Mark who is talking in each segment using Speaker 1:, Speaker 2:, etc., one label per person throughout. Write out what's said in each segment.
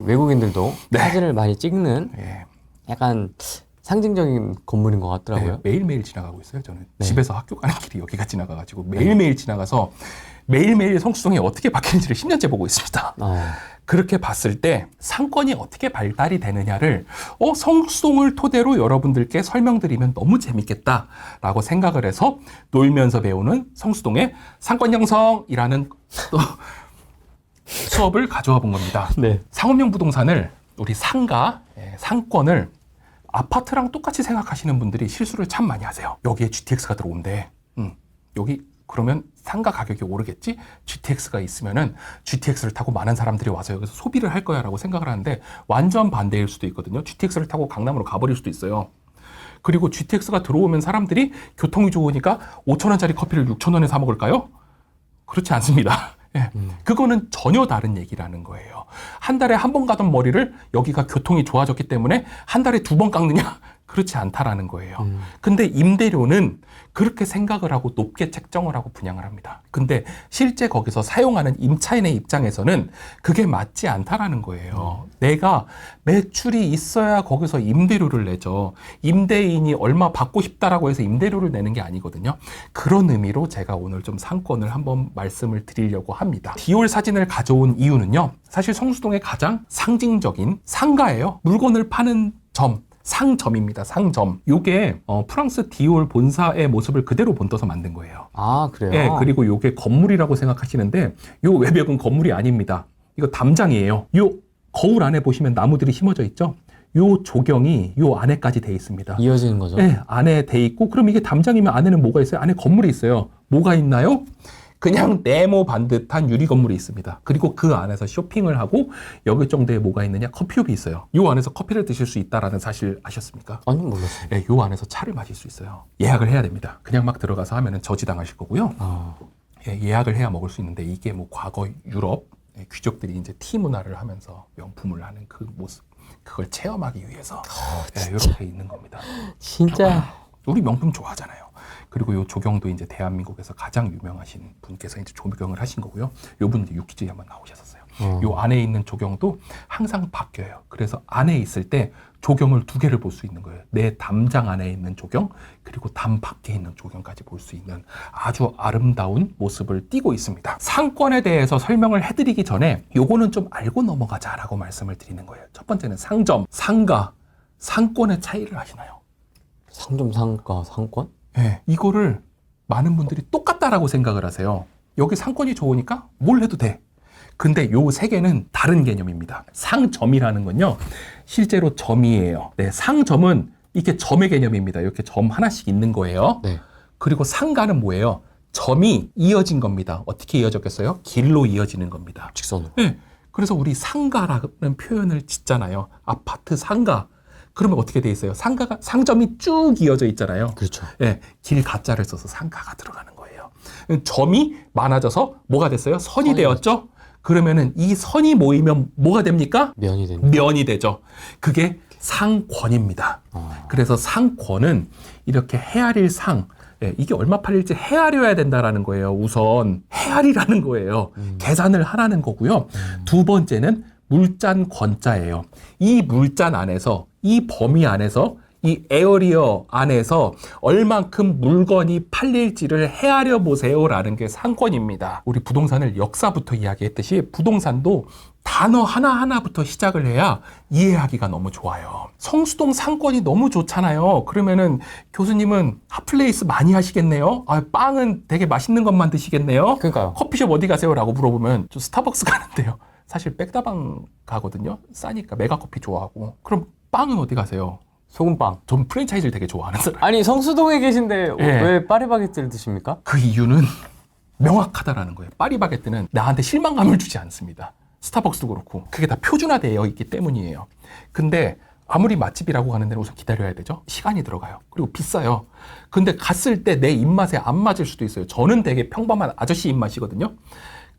Speaker 1: 외국인들도
Speaker 2: 네.
Speaker 1: 사진을 많이 찍는
Speaker 2: 예.
Speaker 1: 약간 상징적인 건물인 것 같더라고요.
Speaker 2: 네, 매일매일 지나가고 있어요. 저는
Speaker 1: 네.
Speaker 2: 집에서 학교 가는 길이 여기가 지나가가지고 매일매일 지나가서 매일매일 성수동이 어떻게 바뀌는지를 10년째 보고 있습니다. 그렇게 봤을 때 상권이 어떻게 발달이 되느냐를 성수동을 토대로 여러분들께 설명드리면 너무 재밌겠다라고 생각을 해서 놀면서 배우는 성수동의 상권 형성이라는 또 수업을 가져와 본 겁니다.
Speaker 1: 네.
Speaker 2: 상업용 부동산을 우리 상가, 상권을 아파트랑 똑같이 생각하시는 분들이 실수를 참 많이 하세요. 여기에 GTX가 들어온대. 여기 그러면 상가 가격이 오르겠지? GTX가 있으면은 GTX를 타고 많은 사람들이 와서 여기서 소비를 할 거야 라고 생각을 하는데 완전 반대일 수도 있거든요. GTX를 타고 강남으로 가버릴 수도 있어요. 그리고 GTX가 들어오면 사람들이 교통이 좋으니까 5,000원짜리 커피를 6,000원에 사 먹을까요? 그렇지 않습니다. 예. 그거는 전혀 다른 얘기라는 거예요. 한 달에 한 번 가던 머리를 여기가 교통이 좋아졌기 때문에 한 달에 2번 깎느냐? 그렇지 않다라는 거예요. 근데 임대료는 그렇게 생각을 하고 높게 책정을 하고 분양을 합니다. 근데 실제 거기서 사용하는 임차인의 입장에서는 그게 맞지 않다라는 거예요. 내가 매출이 있어야 거기서 임대료를 내죠. 임대인이 얼마 받고 싶다라고 해서 임대료를 내는 게 아니거든요. 그런 의미로 제가 오늘 좀 상권을 한번 말씀을 드리려고 합니다. 디올 사진을 가져온 이유는요. 사실 성수동의 가장 상징적인 상가예요. 물건을 파는 점. 상점입니다. 상점. 요게 프랑스 디올 본사의 모습을 그대로 본떠서 만든 거예요.
Speaker 1: 아, 그래요?
Speaker 2: 예, 그리고 요게 건물이라고 생각하시는데 요 외벽은 건물이 아닙니다. 이거 담장이에요. 요 거울 안에 보시면 나무들이 심어져 있죠? 요 조경이 요 안에까지 돼 있습니다.
Speaker 1: 이어지는 거죠?
Speaker 2: 네, 안에 돼 있고 그럼 이게 담장이면 안에는 뭐가 있어요? 안에 건물이 있어요. 뭐가 있나요? 그냥 네모 반듯한 유리 건물이 있습니다. 그리고 그 안에서 쇼핑을 하고 여기 정도에 뭐가 있느냐? 커피숍이 있어요. 요 안에서 커피를 드실 수 있다라는 사실 아셨습니까?
Speaker 1: 아니, 몰랐어요.
Speaker 2: 네, 요 안에서 차를 마실 수 있어요. 예약을 해야 됩니다. 그냥 막 들어가서 하면은 저지당하실 거고요. 예약을 해야 먹을 수 있는데 이게 뭐 과거 유럽 귀족들이 이제 티 문화를 하면서 명품을 하는 그 모습, 그걸 체험하기 위해서 이렇게 있는 겁니다.
Speaker 1: 진짜.
Speaker 2: 우리 명품 좋아하잖아요. 그리고 요 조경도 이제 대한민국에서 가장 유명하신 분께서 이제 조경을 하신 거고요. 요 분도 유퀴즈에 한번 나오셨었어요. 요 안에 있는 조경도 항상 바뀌어요. 그래서 안에 있을 때 조경을 2개를 볼 수 있는 거예요. 내 담장 안에 있는 조경, 그리고 담 밖에 있는 조경까지 볼 수 있는 아주 아름다운 모습을 띠고 있습니다. 상권에 대해서 설명을 해드리기 전에 요거는 좀 알고 넘어가자라고 말씀을 드리는 거예요. 첫 번째는 상점, 상가, 상권의 차이를 아시나요?
Speaker 1: 상점, 상가, 상권?
Speaker 2: 네, 이거를 많은 분들이 똑같다라고 생각을 하세요. 여기 상권이 좋으니까 뭘 해도 돼. 근데 요 3개는 다른 개념입니다. 상점이라는 건요, 실제로 점이에요. 네, 상점은 이게 점의 개념입니다. 이렇게 점 하나씩 있는 거예요.
Speaker 1: 네.
Speaker 2: 그리고 상가는 뭐예요? 점이 이어진 겁니다. 어떻게 이어졌겠어요? 길로 이어지는 겁니다.
Speaker 1: 직선으로.
Speaker 2: 네, 그래서 우리 상가라는 표현을 짓잖아요. 아파트 상가. 그러면 어떻게 돼 있어요? 상점이 쭉 이어져 있잖아요.
Speaker 1: 그렇죠.
Speaker 2: 예, 길 가짜를 써서 상가가 들어가는 거예요. 점이 많아져서 뭐가 됐어요? 선이 되었죠? 그러면은 이 선이 모이면 뭐가 됩니까?
Speaker 1: 면이 되는.
Speaker 2: 면이 되죠. 그게 상권입니다. 그래서 상권은 이렇게 헤아릴 상, 이게 얼마 팔릴지 헤아려야 된다라는 거예요. 우선 헤아리라는 거예요. 계산을 하라는 거고요. 두 번째는 물잔 권자예요. 이 물잔 안에서, 이 범위 안에서, 이 에어리어 안에서 얼만큼 물건이 팔릴지를 헤아려 보세요라는 게 상권입니다. 우리 부동산을 역사부터 이야기했듯이 부동산도 단어 하나하나부터 시작을 해야 이해하기가 너무 좋아요. 성수동 상권이 너무 좋잖아요. 그러면은 교수님은 핫플레이스 많이 하시겠네요. 빵은 되게 맛있는 것만 드시겠네요.
Speaker 1: 그러니까요.
Speaker 2: 커피숍 어디 가세요? 라고 물어보면 저 스타벅스 가는데요. 사실 백다방 가거든요. 싸니까 메가커피 좋아하고. 그럼 빵은 어디 가세요?
Speaker 1: 소금빵.
Speaker 2: 전 프랜차이즈를 되게 좋아하는 사람.
Speaker 1: 아니, 성수동에 계신데 왜 파리바게뜨를 드십니까?
Speaker 2: 그 이유는 명확하다라는 거예요. 파리바게뜨는 나한테 실망감을 주지 않습니다. 스타벅스도 그렇고. 그게 다 표준화되어 있기 때문이에요. 근데 아무리 맛집이라고 하는 데는 우선 기다려야 되죠. 시간이 들어가요. 그리고 비싸요. 근데 갔을 때 내 입맛에 안 맞을 수도 있어요. 저는 되게 평범한 아저씨 입맛이거든요.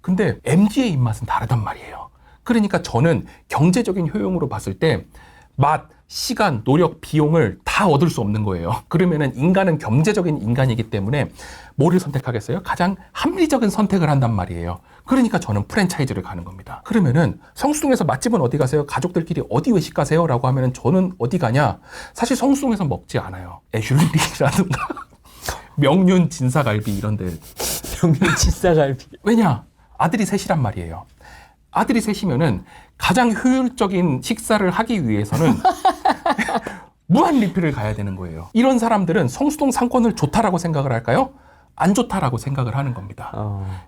Speaker 2: 근데 MG의 입맛은 다르단 말이에요. 그러니까 저는 경제적인 효용으로 봤을 때 맛, 시간, 노력, 비용을 다 다 얻을 수 없는 거예요. 그러면은 인간은 경제적인 인간이기 때문에 뭐를 선택하겠어요? 가장 합리적인 선택을 한단 말이에요. 그러니까 저는 프랜차이즈를 가는 겁니다. 그러면은 성수동에서 맛집은 어디 가세요? 가족들끼리 어디 외식 가세요? 라고 하면은 저는 어디 가냐? 사실 성수동에서 먹지 않아요. 애슐리라든가 명륜 진사갈비 이런 데.
Speaker 1: 명륜 진사갈비.
Speaker 2: 왜냐? 아들이 셋이란 말이에요. 아들이 셋이면은 가장 효율적인 식사를 하기 위해서는 무한 리필을 가야 되는 거예요. 이런 사람들은 성수동 상권을 좋다라고 생각을 할까요? 안 좋다라고 생각을 하는 겁니다.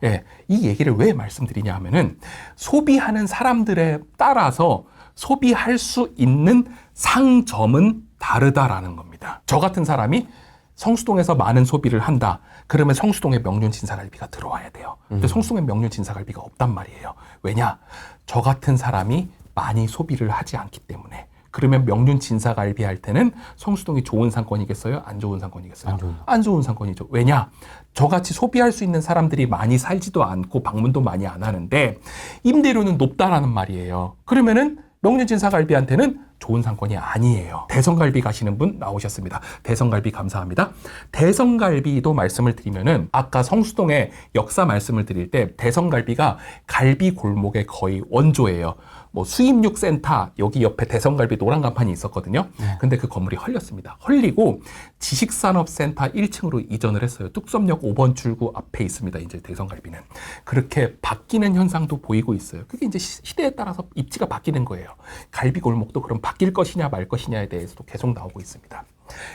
Speaker 2: 예, 이 얘기를 왜 말씀드리냐 하면은 소비하는 사람들에 따라서 소비할 수 있는 상점은 다르다라는 겁니다. 저 같은 사람이 성수동에서 많은 소비를 한다. 그러면 성수동에 명륜 진사갈비가 들어와야 돼요. 근데 성수동에 명륜 진사갈비가 없단 말이에요. 왜냐? 저 같은 사람이 많이 소비를 하지 않기 때문에. 그러면 명륜 진사갈비 할 때는 성수동이 좋은 상권이겠어요? 안 좋은 상권이겠어요? 안 좋은 상권이죠. 왜냐? 저같이 소비할 수 있는 사람들이 많이 살지도 않고 방문도 많이 안 하는데 임대료는 높다라는 말이에요. 그러면은 명륜 진사갈비한테는 좋은 상권이 아니에요. 대성갈비 가시는 분 나오셨습니다. 대성갈비 감사합니다. 대성갈비도 말씀을 드리면은 아까 성수동의 역사 말씀을 드릴 때 대성갈비가 갈비 골목의 거의 원조예요. 뭐 수입육 센터 여기 옆에 대성갈비 노란 간판이 있었거든요. 근데 그 건물이 헐렸습니다. 헐리고 지식산업센터 1층으로 이전을 했어요. 뚝섬역 5번 출구 앞에 있습니다. 이제 대성갈비는. 그렇게 바뀌는 현상도 보이고 있어요. 그게 이제 시대에 따라서 입지가 바뀌는 거예요. 갈비 골목도 그럼 바뀔 것이냐 말 것이냐에 대해서도 계속 나오고 있습니다.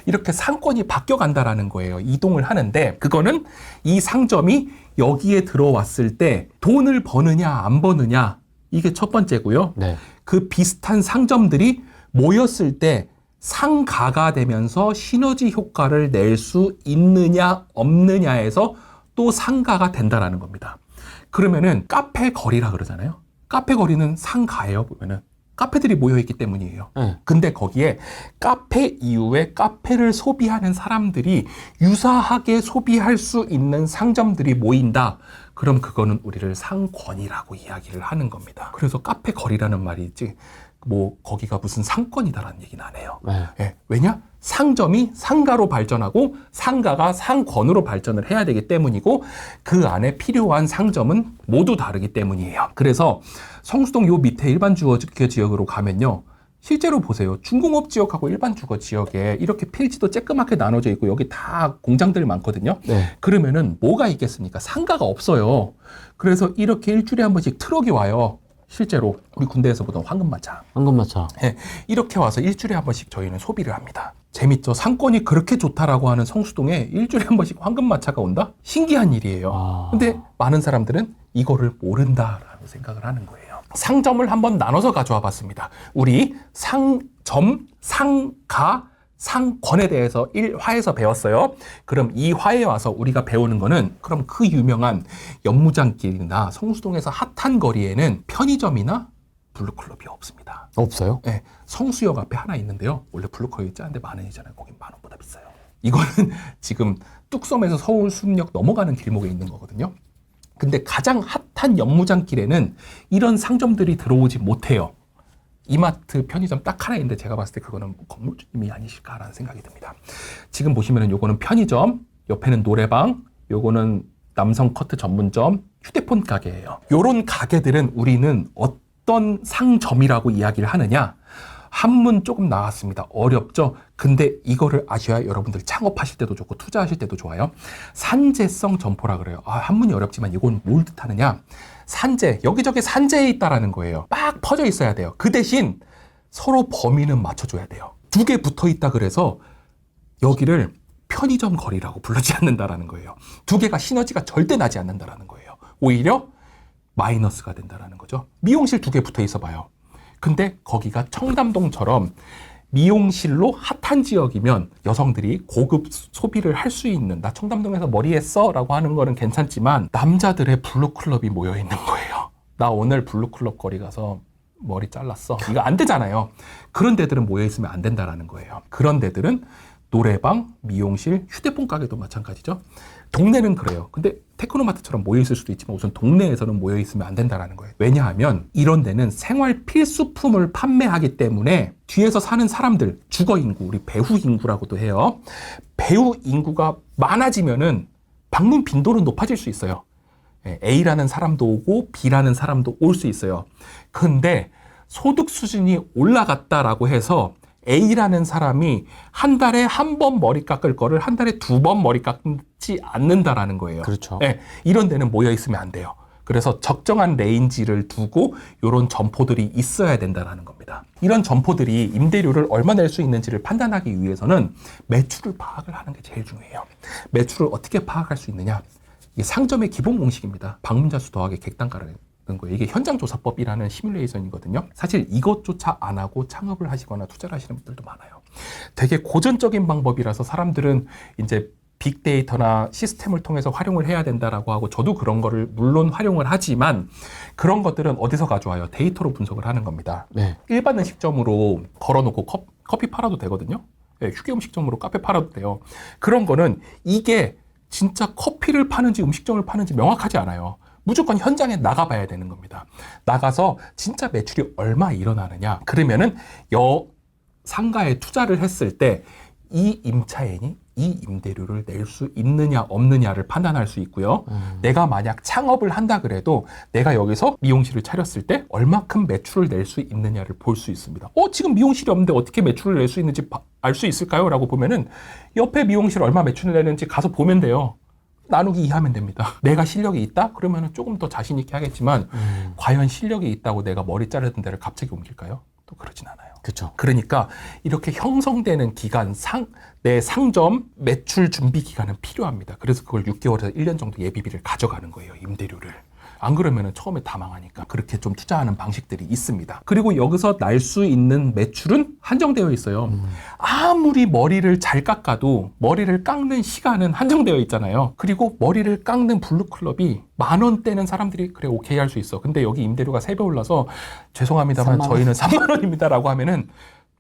Speaker 2: 이렇게 상권이 바뀌어간다라는 거예요. 이동을 하는데 그거는 이 상점이 여기에 들어왔을 때 돈을 버느냐 안 버느냐 이게 첫 번째고요.
Speaker 1: 네.
Speaker 2: 그 비슷한 상점들이 모였을 때 상가가 되면서 시너지 효과를 낼 수 있느냐 없느냐에서 또 상가가 된다라는 겁니다. 그러면은 카페 거리라 그러잖아요. 카페 거리는 상가예요. 보면은 카페들이 모여있기 때문이에요. 근데 거기에 카페 이후에 카페를 소비하는 사람들이 유사하게 소비할 수 있는 상점들이 모인다. 그럼 그거는 우리를 상권이라고 이야기를 하는 겁니다. 그래서 카페 거리라는 말이 있지 뭐 거기가 무슨 상권이다라는 얘기는 안 해요. 예, 왜냐? 상점이 상가로 발전하고 상가가 상권으로 발전을 해야 되기 때문이고 그 안에 필요한 상점은 모두 다르기 때문이에요. 그래서 성수동 요 밑에 일반 주거 지역으로 가면요. 실제로 보세요. 중공업 지역하고 일반 주거 지역에 이렇게 필지도 쬐끄맣게 나눠져 있고 여기 다 공장들 많거든요. 그러면은 뭐가 있겠습니까? 상가가 없어요. 그래서 이렇게 일주일에 한 번씩 트럭이 와요. 실제로 우리 군대에서 보던 황금마차.
Speaker 1: 황금마차.
Speaker 2: 네, 이렇게 와서 일주일에 한 번씩 저희는 소비를 합니다. 재밌죠? 상권이 그렇게 좋다라고 하는 성수동에 일주일에 한 번씩 황금마차가 온다? 신기한 일이에요. 근데 많은 사람들은 이거를 모른다라는 생각을 하는 거예요. 상점을 한번 나눠서 가져와 봤습니다. 우리 상점, 상가, 상권에 대해서 1화에서 배웠어요. 그럼 2화에 와서 우리가 배우는 거는 그럼 그 유명한 연무장길이나 성수동에서 핫한 거리에는 편의점이나 블루클럽이 없습니다.
Speaker 1: 없어요?
Speaker 2: 네, 성수역 앞에 하나 있는데요. 원래 블루클럽이 짠데 10,000원이잖아요. 거긴 10,000원보다 비싸요. 이거는 지금 뚝섬에서 서울 숲역 넘어가는 길목에 있는 거거든요. 근데 가장 핫한 연무장길에는 이런 상점들이 들어오지 못해요. 이마트 편의점 딱 하나 있는데 제가 봤을 때 그거는 건물주님이 아니실까라는 생각이 듭니다. 지금 보시면은 요거는 편의점, 옆에는 노래방, 요거는 남성 커트 전문점, 휴대폰 가게예요. 요런 가게들은 우리는 어떤 상점이라고 이야기를 하느냐? 한문 조금 나왔습니다. 어렵죠? 근데 이거를 아셔야 여러분들 창업하실 때도 좋고 투자하실 때도 좋아요. 산재성 점포라 그래요. 한문이 어렵지만 이건 뭘 뜻하느냐? 산재, 여기저기 산재에 있다라는 거예요. 빡 퍼져 있어야 돼요. 그 대신 서로 범위는 맞춰줘야 돼요. 2개 붙어 있다 그래서 여기를 편의점 거리라고 부르지 않는다라는 거예요. 2개가 시너지가 절대 나지 않는다라는 거예요. 오히려 마이너스가 된다라는 거죠. 미용실 2개 붙어 있어 봐요. 근데 거기가 청담동처럼 미용실로 핫한 지역이면 여성들이 고급 소비를 할 수 있는, 나 청담동에서 머리 했어 라고 하는 거는 괜찮지만 남자들의 블루클럽이 모여있는 거예요. 나 오늘 블루클럽 거리 가서 머리 잘랐어. 이거 안 되잖아요. 그런 데들은 모여있으면 안 된다라는 거예요. 그런 데들은 노래방, 미용실, 휴대폰 가게도 마찬가지죠. 동네는 그래요. 근데 테크노마트처럼 모여있을 수도 있지만 우선 동네에서는 모여있으면 안 된다는 거예요. 왜냐하면 이런 데는 생활 필수품을 판매하기 때문에 뒤에서 사는 사람들, 주거인구, 우리 배후인구라고도 해요. 배후인구가 많아지면은 방문 빈도는 높아질 수 있어요. A라는 사람도 오고 B라는 사람도 올 수 있어요. 근데 소득 수준이 올라갔다라고 해서 A라는 사람이 한 달에 한 번 머리 깎을 거를 한 달에 2번 머리 깎지 않는다라는 거예요.
Speaker 1: 그렇죠.
Speaker 2: 네, 이런 데는 모여 있으면 안 돼요. 그래서 적정한 레인지를 두고 이런 점포들이 있어야 된다는 겁니다. 이런 점포들이 임대료를 얼마 낼 수 있는지를 판단하기 위해서는 매출을 파악을 하는 게 제일 중요해요. 매출을 어떻게 파악할 수 있느냐? 이게 상점의 기본 공식입니다. 방문자 수 더하기 객단가라는 거예요. 이게 현장조사법이라는 시뮬레이션이거든요. 사실 이것조차 안 하고 창업을 하시거나 투자를 하시는 분들도 많아요. 되게 고전적인 방법이라서 사람들은 이제 빅데이터나 시스템을 통해서 활용을 해야 된다라고 하고 저도 그런 거를 물론 활용을 하지만 그런 것들은 어디서 가져와요? 데이터로 분석을 하는 겁니다.
Speaker 1: 네.
Speaker 2: 일반 음식점으로 걸어놓고 커피 팔아도 되거든요. 네, 휴게 음식점으로 카페 팔아도 돼요. 그런 거는 이게 진짜 커피를 파는지 음식점을 파는지 명확하지 않아요. 무조건 현장에 나가봐야 되는 겁니다. 나가서 진짜 매출이 얼마 일어나느냐. 그러면은 상가에 투자를 했을 때 이 임차인이 이 임대료를 낼 수 있느냐 없느냐를 판단할 수 있고요. 내가 만약 창업을 한다 그래도 내가 여기서 미용실을 차렸을 때 얼마큼 매출을 낼 수 있느냐를 볼 수 있습니다. 지금 미용실이 없는데 어떻게 매출을 낼 수 있는지 알 수 있을까요? 라고 보면은 옆에 미용실 얼마 매출을 내는지 가서 보면 돼요. 나누기 2 하면 됩니다. 내가 실력이 있다? 그러면 조금 더 자신 있게 하겠지만 과연 실력이 있다고 내가 머리 자르던 데를 갑자기 옮길까요? 또 그러진 않아요.
Speaker 1: 그렇죠.
Speaker 2: 그러니까 이렇게 형성되는 기간, 내 상점 매출 준비 기간은 필요합니다. 그래서 그걸 6개월에서 1년 정도 예비비를 가져가는 거예요. 임대료를. 안 그러면 처음에 다 망하니까 그렇게 좀 투자하는 방식들이 있습니다. 그리고 여기서 날 수 있는 매출은 한정되어 있어요. 아무리 머리를 잘 깎아도 머리를 깎는 시간은 한정되어 있잖아요. 그리고 머리를 깎는 블루클럽이 10,000원대는 사람들이 그래 오케이 할 수 있어. 근데 여기 임대료가 3배 올라서 죄송합니다만
Speaker 1: 3만 원.
Speaker 2: 저희는 3만 원입니다 라고 하면은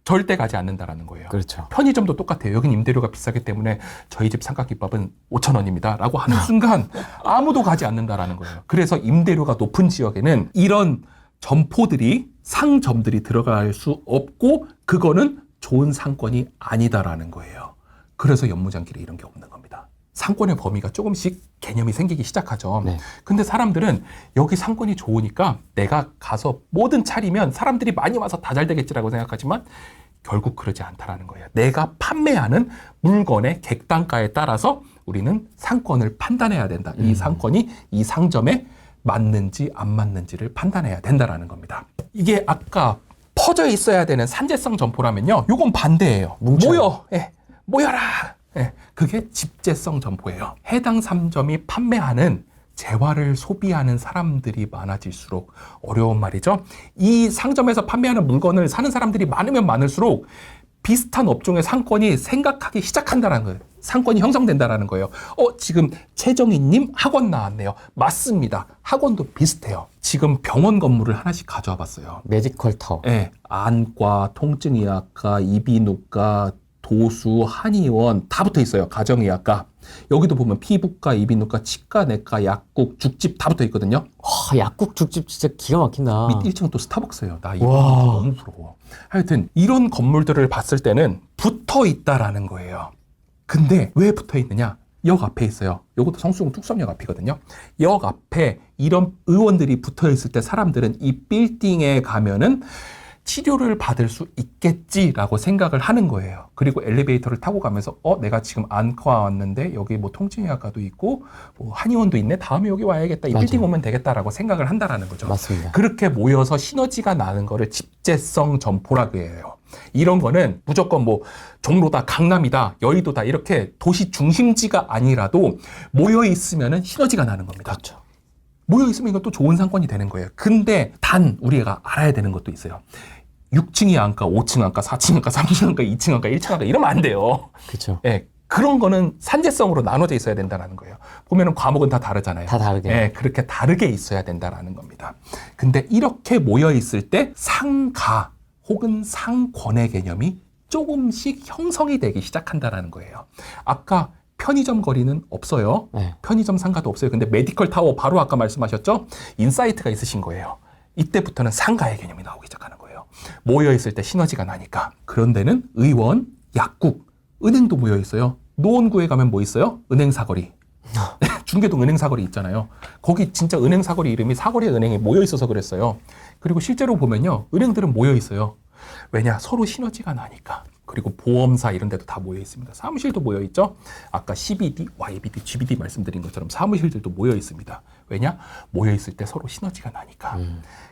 Speaker 2: 절대 가지 않는다라는 거예요.
Speaker 1: 그렇죠.
Speaker 2: 편의점도 똑같아요. 여긴 임대료가 비싸기 때문에 저희 집 삼각김밥은 5,000원입니다 라고 하는 순간 아무도 가지 않는다라는 거예요. 그래서 임대료가 높은 지역에는 이런 점포들이 상점들이 들어갈 수 없고 그거는 좋은 상권이 아니다라는 거예요. 그래서 연무장길에 이런 게 없는 겁니다. 상권의 범위가 조금씩 개념이 생기기 시작하죠.
Speaker 1: 네.
Speaker 2: 근데 사람들은 여기 상권이 좋으니까 내가 가서 뭐든 차리면 사람들이 많이 와서 다 잘 되겠지라고 생각하지만 결국 그러지 않다라는 거예요. 내가 판매하는 물건의 객단가에 따라서 우리는 상권을 판단해야 된다. 이 상권이 이 상점에 맞는지 안 맞는지를 판단해야 된다라는 겁니다. 이게 아까 퍼져 있어야 되는 산재성 점포라면요. 요건 반대예요.
Speaker 1: 뭉쳐요.
Speaker 2: 모여라. 그게 집재성 점포예요. 해당 상점이 판매하는 재화를 소비하는 사람들이 많아질수록 어려운 말이죠. 이 상점에서 판매하는 물건을 사는 사람들이 많으면 많을수록 비슷한 업종의 상권이 생각하기 시작한다는 거예요. 상권이 형성된다는 거예요. 지금 최정희님 학원 나왔네요. 맞습니다. 학원도 비슷해요. 지금 병원 건물을 하나씩 가져와 봤어요.
Speaker 1: 매지컬 타워.
Speaker 2: 네, 안과, 통증의학과, 이비인후과, 도수, 한의원 다 붙어 있어요. 가정의학과. 여기도 보면 피부과, 이비인후과, 치과, 내과, 약국, 죽집 다 붙어 있거든요.
Speaker 1: 약국 죽집 진짜 기가 막힌다.
Speaker 2: 밑 1층은 또 스타벅스예요. 나 이거
Speaker 1: 와.
Speaker 2: 너무 부러워. 하여튼 이런 건물들을 봤을 때는 붙어 있다라는 거예요. 근데 왜 붙어 있느냐? 역 앞에 있어요. 이것도 성수동 뚝섬역 앞이거든요. 역 앞에 이런 의원들이 붙어 있을 때 사람들은 이 빌딩에 가면은 치료를 받을 수 있겠지라고 생각을 하는 거예요. 그리고 엘리베이터를 타고 가면서 내가 지금 안과 왔는데 여기 뭐 통증의학과도 있고 뭐 한의원도 있네. 다음에 여기 와야겠다. 이
Speaker 1: 맞아요.
Speaker 2: 빌딩 오면 되겠다라고 생각을 한다라는 거죠.
Speaker 1: 맞습니다.
Speaker 2: 그렇게 모여서 시너지가 나는 거를 집재성 점포라고 해요. 이런 거는 무조건 뭐 종로다, 강남이다, 여의도다 이렇게 도시 중심지가 아니라도 모여 있으면은 시너지가 나는 겁니다.
Speaker 1: 그렇죠.
Speaker 2: 모여 있으면 이건 또 좋은 상권이 되는 거예요. 근데 단 우리가 알아야 되는 것도 있어요. 6층이 안과, 5층 안과, 4층 안과, 3층 안과, 2층 안과, 1층 안과 이러면 안 돼요.
Speaker 1: 그렇죠.
Speaker 2: 예, 그런 거는 산재성으로 나눠져 있어야 된다는 거예요. 보면은 과목은 다 다르잖아요.
Speaker 1: 다 다르게.
Speaker 2: 예, 그렇게 다르게 있어야 된다라는 겁니다. 근데 이렇게 모여 있을 때 상가 혹은 상권의 개념이 조금씩 형성이 되기 시작한다라는 거예요. 아까 편의점 거리는 없어요.
Speaker 1: 네.
Speaker 2: 편의점 상가도 없어요. 근데 메디컬 타워 바로 아까 말씀하셨죠? 인사이트가 있으신 거예요. 이때부터는 상가의 개념이 나오기 시작하는 거예요. 모여있을 때 시너지가 나니까. 그런 데는 의원, 약국, 은행도 모여있어요. 노원구에 가면 뭐 있어요? 은행 사거리. 중계동 은행 사거리 있잖아요. 거기 진짜 은행 사거리 이름이 사거리에 은행이 모여있어서 그랬어요. 그리고 실제로 보면요. 은행들은 모여있어요. 왜냐? 서로 시너지가 나니까. 그리고 보험사 이런 데도 다 모여 있습니다. 사무실도 모여 있죠. 아까 CBD, YBD, GBD 말씀드린 것처럼 사무실들도 모여 있습니다. 왜냐? 모여 있을 때 서로 시너지가 나니까.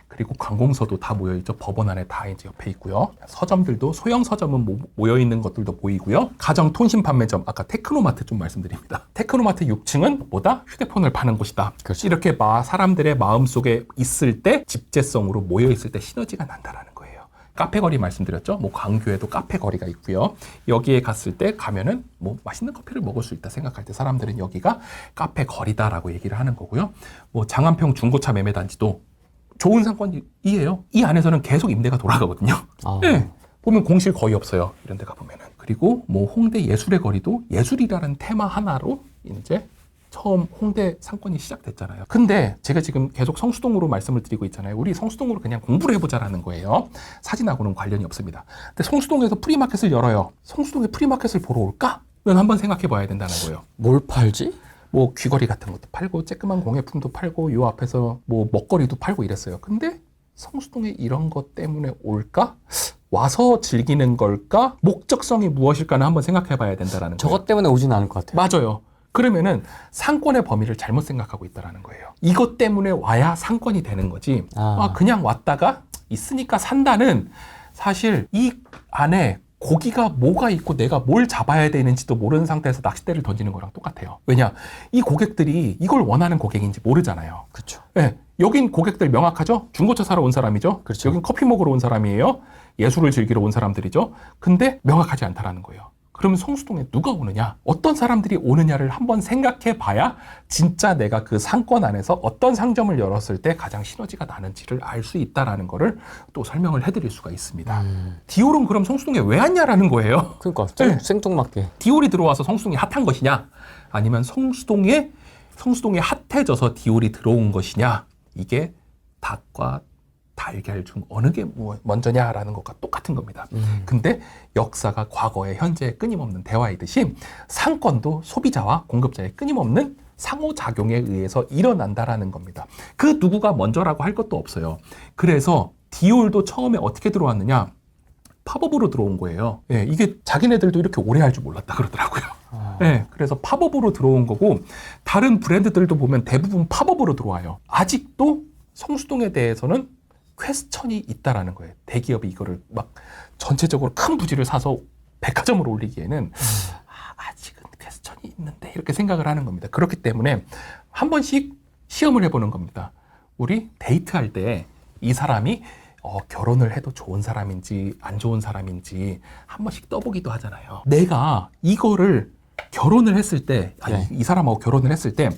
Speaker 2: 그리고 관공서도 다 모여 있죠. 법원 안에 다 이제 옆에 있고요. 서점들도 소형 서점은 모여 있는 것들도 보이고요. 가정 통신 판매점, 아까 테크노마트 좀 말씀드립니다. 테크노마트 6층은 뭐다? 휴대폰을 파는 곳이다.
Speaker 1: 그렇죠.
Speaker 2: 이렇게 사람들의 마음속에 있을 때 집재성으로 모여 있을 때 시너지가 난다라는 거예요. 카페 거리 말씀드렸죠. 뭐 광교에도 카페 거리가 있고요. 여기에 갔을 때 가면은 뭐 맛있는 커피를 먹을 수 있다 생각할 때 사람들은 여기가 카페 거리다라고 얘기를 하는 거고요. 뭐 장안평 중고차 매매 단지도 좋은 상권이에요. 이 안에서는 계속 임대가 돌아가거든요. 네. 보면 공실 거의 없어요. 이런 데 가보면은. 그리고 뭐 홍대 예술의 거리도 예술이라는 테마 하나로 이제 처음 홍대 상권이 시작됐잖아요. 근데 제가 지금 계속 성수동으로 말씀을 드리고 있잖아요. 우리 성수동으로 그냥 공부를 해보자라는 거예요. 사진하고는 관련이 없습니다. 근데 성수동에서 프리마켓을 열어요. 성수동에 프리마켓을 보러 올까? 는 한번 생각해 봐야 된다는 거예요.
Speaker 1: 뭘 팔지?
Speaker 2: 뭐 귀걸이 같은 것도 팔고 쬐끄만 공예품도 팔고 요 앞에서 뭐 먹거리도 팔고 이랬어요. 근데 성수동에 이런 것 때문에 올까? 와서 즐기는 걸까? 목적성이 무엇일까는 한번 생각해 봐야 된다는 거예요.
Speaker 1: 저것 때문에 오진 않을 것 같아요.
Speaker 2: 맞아요. 그러면은 상권의 범위를 잘못 생각하고 있다는 거예요. 이것 때문에 와야 상권이 되는 거지. 그냥 왔다가 있으니까 산다는 사실 이 안에 고기가 뭐가 있고 내가 뭘 잡아야 되는지도 모르는 상태에서 낚싯대를 던지는 거랑 똑같아요. 왜냐? 이 고객들이 이걸 원하는 고객인지 모르잖아요.
Speaker 1: 그렇죠.
Speaker 2: 네, 여긴 고객들 명확하죠? 중고차 사러 온 사람이죠?
Speaker 1: 그렇죠.
Speaker 2: 여긴 커피 먹으러 온 사람이에요? 예술을 즐기러 온 사람들이죠? 근데 명확하지 않다라는 거예요. 그러면 성수동에 누가 오느냐? 어떤 사람들이 오느냐를 한번 생각해 봐야 진짜 내가 그 상권 안에서 어떤 상점을 열었을 때 가장 시너지가 나는지를 알 수 있다라는 거를 또 설명을 해드릴 수가 있습니다. 디올은 그럼 성수동에 왜 왔냐라는 거예요.
Speaker 1: 그러니까
Speaker 2: 네.
Speaker 1: 생뚱맞게.
Speaker 2: 디올이 들어와서 성수동이 핫한 것이냐? 아니면 성수동에 핫해져서 디올이 들어온 것이냐? 이게 닭과 달걀 중 어느 게 먼저냐라는 것과 똑같은 겁니다. 근데 역사가 과거에 현재에 끊임없는 대화이듯이 상권도 소비자와 공급자의 끊임없는 상호작용에 의해서 일어난다라는 겁니다. 그 누구가 먼저라고 할 것도 없어요. 그래서 디올도 처음에 어떻게 들어왔느냐? 팝업으로 들어온 거예요. 예, 이게 자기네들도 이렇게 오래 할 줄 몰랐다 그러더라고요. 예, 그래서 팝업으로 들어온 거고 다른 브랜드들도 보면 대부분 팝업으로 들어와요. 아직도 성수동에 대해서는 퀘스천이 있다라는 거예요. 대기업이 이거를 막 전체적으로 큰 부지를 사서 백화점으로 올리기에는 아직은 퀘스천이 있는데 이렇게 생각을 하는 겁니다. 그렇기 때문에 한 번씩 시험을 해보는 겁니다. 우리 데이트할 때 이 사람이 결혼을 해도 좋은 사람인지 안 좋은 사람인지 한 번씩 떠보기도 하잖아요. 내가 이거를 결혼을 했을 때,
Speaker 1: 네.
Speaker 2: 이 사람하고 결혼을 했을 때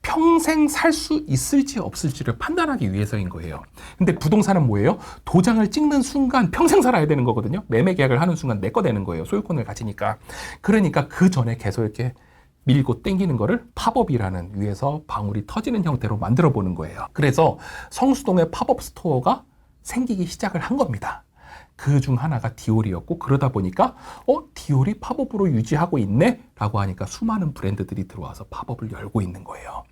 Speaker 2: 평생 살 수 있을지 없을지를 판단하기 위해서인 거예요. 근데 부동산은 뭐예요? 도장을 찍는 순간 평생 살아야 되는 거거든요. 매매 계약을 하는 순간 내 거 되는 거예요. 소유권을 가지니까. 그러니까 그 전에 계속 이렇게 밀고 땡기는 거를 팝업이라는 위에서 방울이 터지는 형태로 만들어 보는 거예요. 그래서 성수동에 팝업 스토어가 생기기 시작을 한 겁니다. 그 중 하나가 디올이었고 그러다 보니까 디올이 팝업으로 유지하고 있네? 라고 하니까 수많은 브랜드들이 들어와서 팝업을 열고 있는 거예요.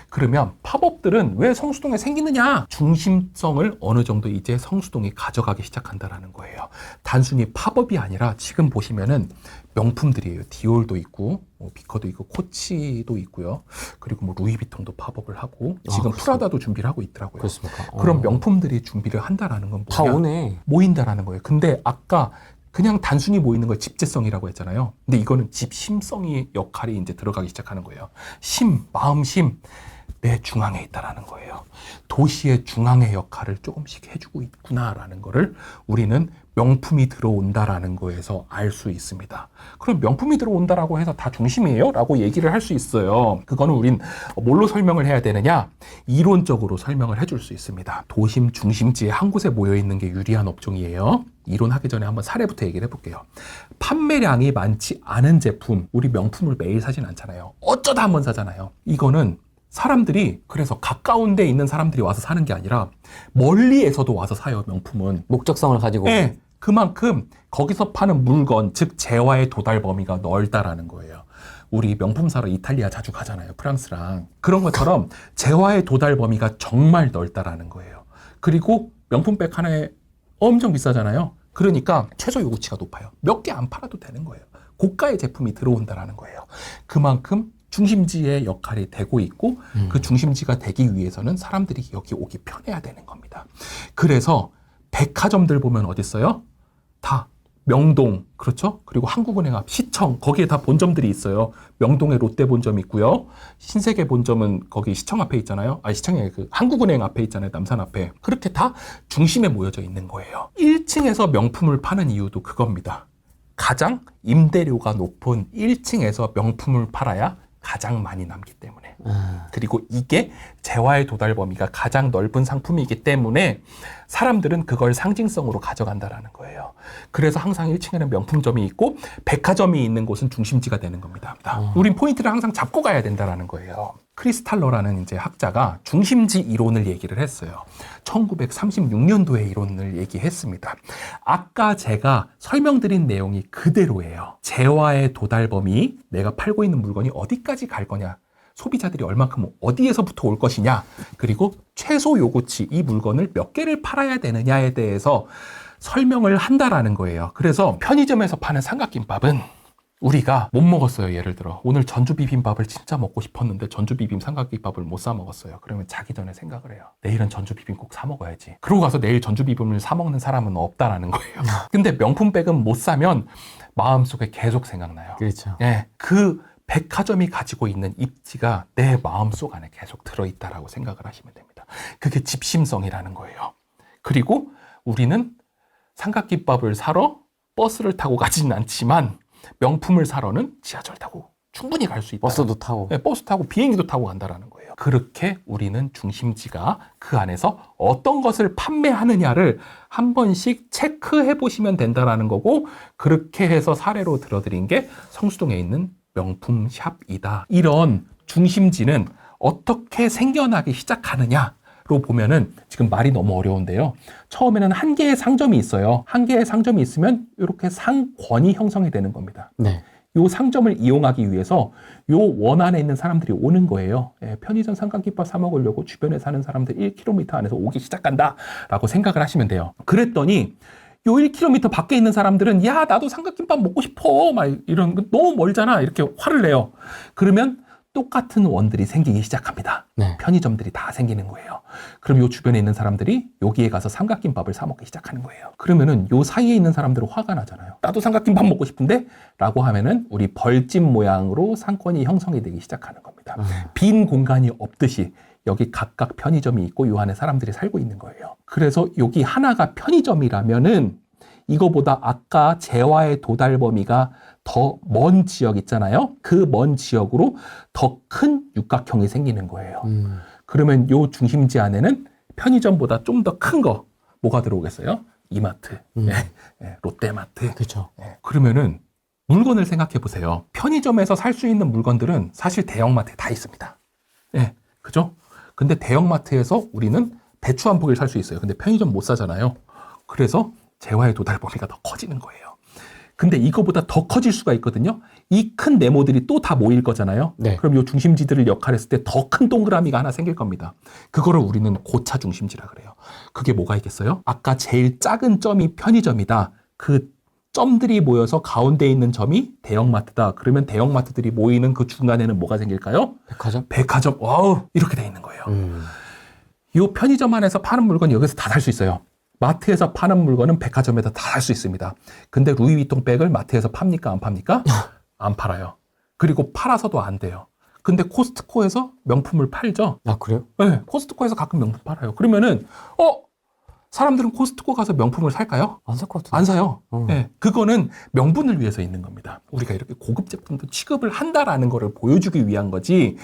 Speaker 2: 그러면 팝업들은 왜 성수동에 생기느냐? 중심성을 어느 정도 이제 성수동이 가져가기 시작한다라는 거예요. 단순히 팝업이 아니라 지금 보시면은 명품들이에요. 디올도 있고 비커도 있고 코치도 있고요. 그리고 뭐 루이비통도 팝업을 하고 지금 프라다도 준비를 하고 있더라고요.
Speaker 1: 그렇습니까?
Speaker 2: 그런 명품들이 준비를 한다라는 건
Speaker 1: 다
Speaker 2: 뭐냐?
Speaker 1: 오네.
Speaker 2: 모인다라는 거예요. 근데 아까 그냥 단순히 모이는 걸 집재성이라고 했잖아요. 근데 이거는 집심성의 역할이 이제 들어가기 시작하는 거예요. 마음심. 내 중앙에 있다라는 거예요. 도시의 중앙의 역할을 조금씩 해주고 있구나라는 거를 우리는 명품이 들어온다라는 거에서 알 수 있습니다. 그럼 명품이 들어온다라고 해서 다 중심이에요? 라고 얘기를 할 수 있어요. 그거는 우린 뭘로 설명을 해야 되느냐? 이론적으로 설명을 해줄 수 있습니다. 도심 중심지에 한 곳에 모여있는 게 유리한 업종이에요. 이론하기 전에 한번 사례부터 얘기를 해볼게요. 판매량이 많지 않은 제품, 우리 명품을 매일 사진 않잖아요. 어쩌다 한번 사잖아요. 이거는 사람들이 그래서 가까운 데 있는 사람들이 와서 사는 게 아니라 멀리에서도 와서 사요. 명품은
Speaker 1: 목적성을 가지고.
Speaker 2: 네, 그만큼 거기서 파는 물건, 즉 재화의 도달 범위가 넓다라는 거예요. 우리 명품 사러 이탈리아 자주 가잖아요. 프랑스랑. 그런 것처럼 재화의 도달 범위가 정말 넓다라는 거예요. 그리고 명품백 하나에 엄청 비싸잖아요. 그러니까 최소 요구치가 높아요. 몇 개 안 팔아도 되는 거예요. 고가의 제품이 들어온다라는 거예요. 그만큼 중심지의 역할이 되고 있고 그 중심지가 되기 위해서는 사람들이 여기 오기 편해야 되는 겁니다. 그래서 백화점들 보면 어디 있어요? 다 명동, 그렇죠? 그리고 한국은행 앞, 시청, 거기에 다 본점들이 있어요. 명동에 롯데 본점 있고요. 신세계 본점은 거기 시청 앞에 있잖아요. 시청에 그 한국은행 앞에 있잖아요. 남산 앞에. 그렇게 다 중심에 모여져 있는 거예요. 1층에서 명품을 파는 이유도 그겁니다. 가장 임대료가 높은 1층에서 명품을 팔아야 가장 많이 남기 때문에. 그리고 이게 재화의 도달 범위가 가장 넓은 상품이기 때문에 사람들은 그걸 상징성으로 가져간다라는 거예요. 그래서 항상 1층에는 명품점이 있고 백화점이 있는 곳은 중심지가 되는 겁니다. 우린 포인트를 항상 잡고 가야 된다라는 거예요. 크리스탈러라는 이제 학자가 중심지 이론을 얘기를 했어요. 1936년도에 이론을 얘기했습니다. 아까 제가 설명드린 내용이 그대로예요. 재화의 도달 범위, 내가 팔고 있는 물건이 어디까지 갈 거냐, 소비자들이 얼만큼 어디에서부터 올 것이냐, 그리고 최소 요구치, 이 물건을 몇 개를 팔아야 되느냐에 대해서 설명을 한다라는 거예요. 그래서 편의점에서 파는 삼각김밥은 우리가 못 먹었어요. 예를 들어 오늘 전주 비빔밥을 진짜 먹고 싶었는데 전주 비빔 삼각김밥을 못 사 먹었어요. 그러면 자기 전에 생각을 해요. 내일은 전주 비빔 꼭 사 먹어야지. 그러고 가서 내일 전주 비빔을 사 먹는 사람은 없다라는 거예요. 근데 명품백은 못 사면 마음속에 계속 생각나요.
Speaker 1: 그렇죠.
Speaker 2: 예, 그 백화점이 가지고 있는 입지가 내 마음속 안에 계속 들어있다라고 생각을 하시면 됩니다. 그게 집심성이라는 거예요. 그리고 우리는 삼각김밥을 사러 버스를 타고 가지는 않지만 명품을 사러는 지하철 타고 충분히 갈 수 있다.
Speaker 1: 버스도 타고.
Speaker 2: 네, 버스 타고 비행기도 타고 간다라는 거예요. 그렇게 우리는 중심지가 그 안에서 어떤 것을 판매하느냐를 한 번씩 체크해 보시면 된다라는 거고, 그렇게 해서 사례로 들어드린 게 성수동에 있는 명품 샵이다. 이런 중심지는 어떻게 생겨나기 시작하느냐 로 보면은 지금 말이 너무 어려운데요. 처음에는 한 개의 상점이 있어요. 한 개의 상점이 있으면 이렇게 상권이 형성이 되는 겁니다.
Speaker 1: 네.
Speaker 2: 요 상점을 이용하기 위해서 요 원 안에 있는 사람들이 오는 거예요. 편의점 삼각김밥 사 먹으려고 주변에 사는 사람들 1km 안에서 오기 시작한다 라고 생각을 하시면 돼요. 그랬더니 요 1km 밖에 있는 사람들은 야, 나도 삼각김밥 먹고 싶어 막 이런, 너무 멀잖아 이렇게 화를 내요. 그러면 똑같은 원들이 생기기 시작합니다.
Speaker 1: 네.
Speaker 2: 편의점들이 다 생기는 거예요. 그럼 요 주변에 있는 사람들이 여기에 가서 삼각김밥을 사 먹기 시작하는 거예요. 그러면은 요 사이에 있는 사람들은 화가 나잖아요. 나도 삼각김밥 먹고 싶은데? 라고 하면은 우리 벌집 모양으로 상권이 형성이 되기 시작하는 겁니다. 빈 공간이 없듯이 여기 각각 편의점이 있고 요 안에 사람들이 살고 있는 거예요. 그래서 여기 하나가 편의점이라면은 이거보다 아까 재화의 도달 범위가 더 먼 지역 있잖아요. 그 먼 지역으로 더 큰 육각형이 생기는 거예요. 그러면 요 중심지 안에는 편의점보다 좀 더 큰 거 뭐가 들어오겠어요? 이마트, 롯데마트.
Speaker 1: 그렇죠.
Speaker 2: 그러면은 물건을 생각해 보세요. 편의점에서 살 수 있는 물건들은 사실 대형마트에 다 있습니다. 그죠? 근데 대형마트에서 우리는 배추 한 포기를 살 수 있어요. 근데 편의점 못 사잖아요. 그래서 재화의 도달 범위가 더 커지는 거예요. 근데 이거보다 더 커질 수가 있거든요. 이 큰 네모들이 또 다 모일 거잖아요.
Speaker 1: 네.
Speaker 2: 그럼 이 중심지들을 역할했을 때 더 큰 동그라미가 하나 생길 겁니다. 그거를 우리는 고차 중심지라 그래요. 그게 뭐가 있겠어요? 아까 제일 작은 점이 편의점이다. 그 점들이 모여서 가운데 있는 점이 대형마트다. 그러면 대형마트들이 모이는 그 중간에는 뭐가 생길까요?
Speaker 1: 백화점?
Speaker 2: 백화점. 와우, 이렇게 돼 있는 거예요. 이 편의점 안에서 파는 물건 여기서 다 살 수 있어요. 마트에서 파는 물건은 백화점에서 다 살 수 있습니다. 근데 루이비통 백을 마트에서 팝니까? 안 팝니까? 안 팔아요. 그리고 팔아서도 안 돼요. 근데 코스트코에서 명품을 팔죠.
Speaker 1: 아, 그래요?
Speaker 2: 네, 코스트코에서 가끔 명품 팔아요. 그러면은 사람들은 코스트코 가서 명품을 살까요?
Speaker 1: 안 살 것 같은데.
Speaker 2: 안 사요.
Speaker 1: 어.
Speaker 2: 네, 그거는 명분을 위해서 있는 겁니다. 우리가 이렇게 고급 제품도 취급을 한다라는 거를 보여주기 위한 거지.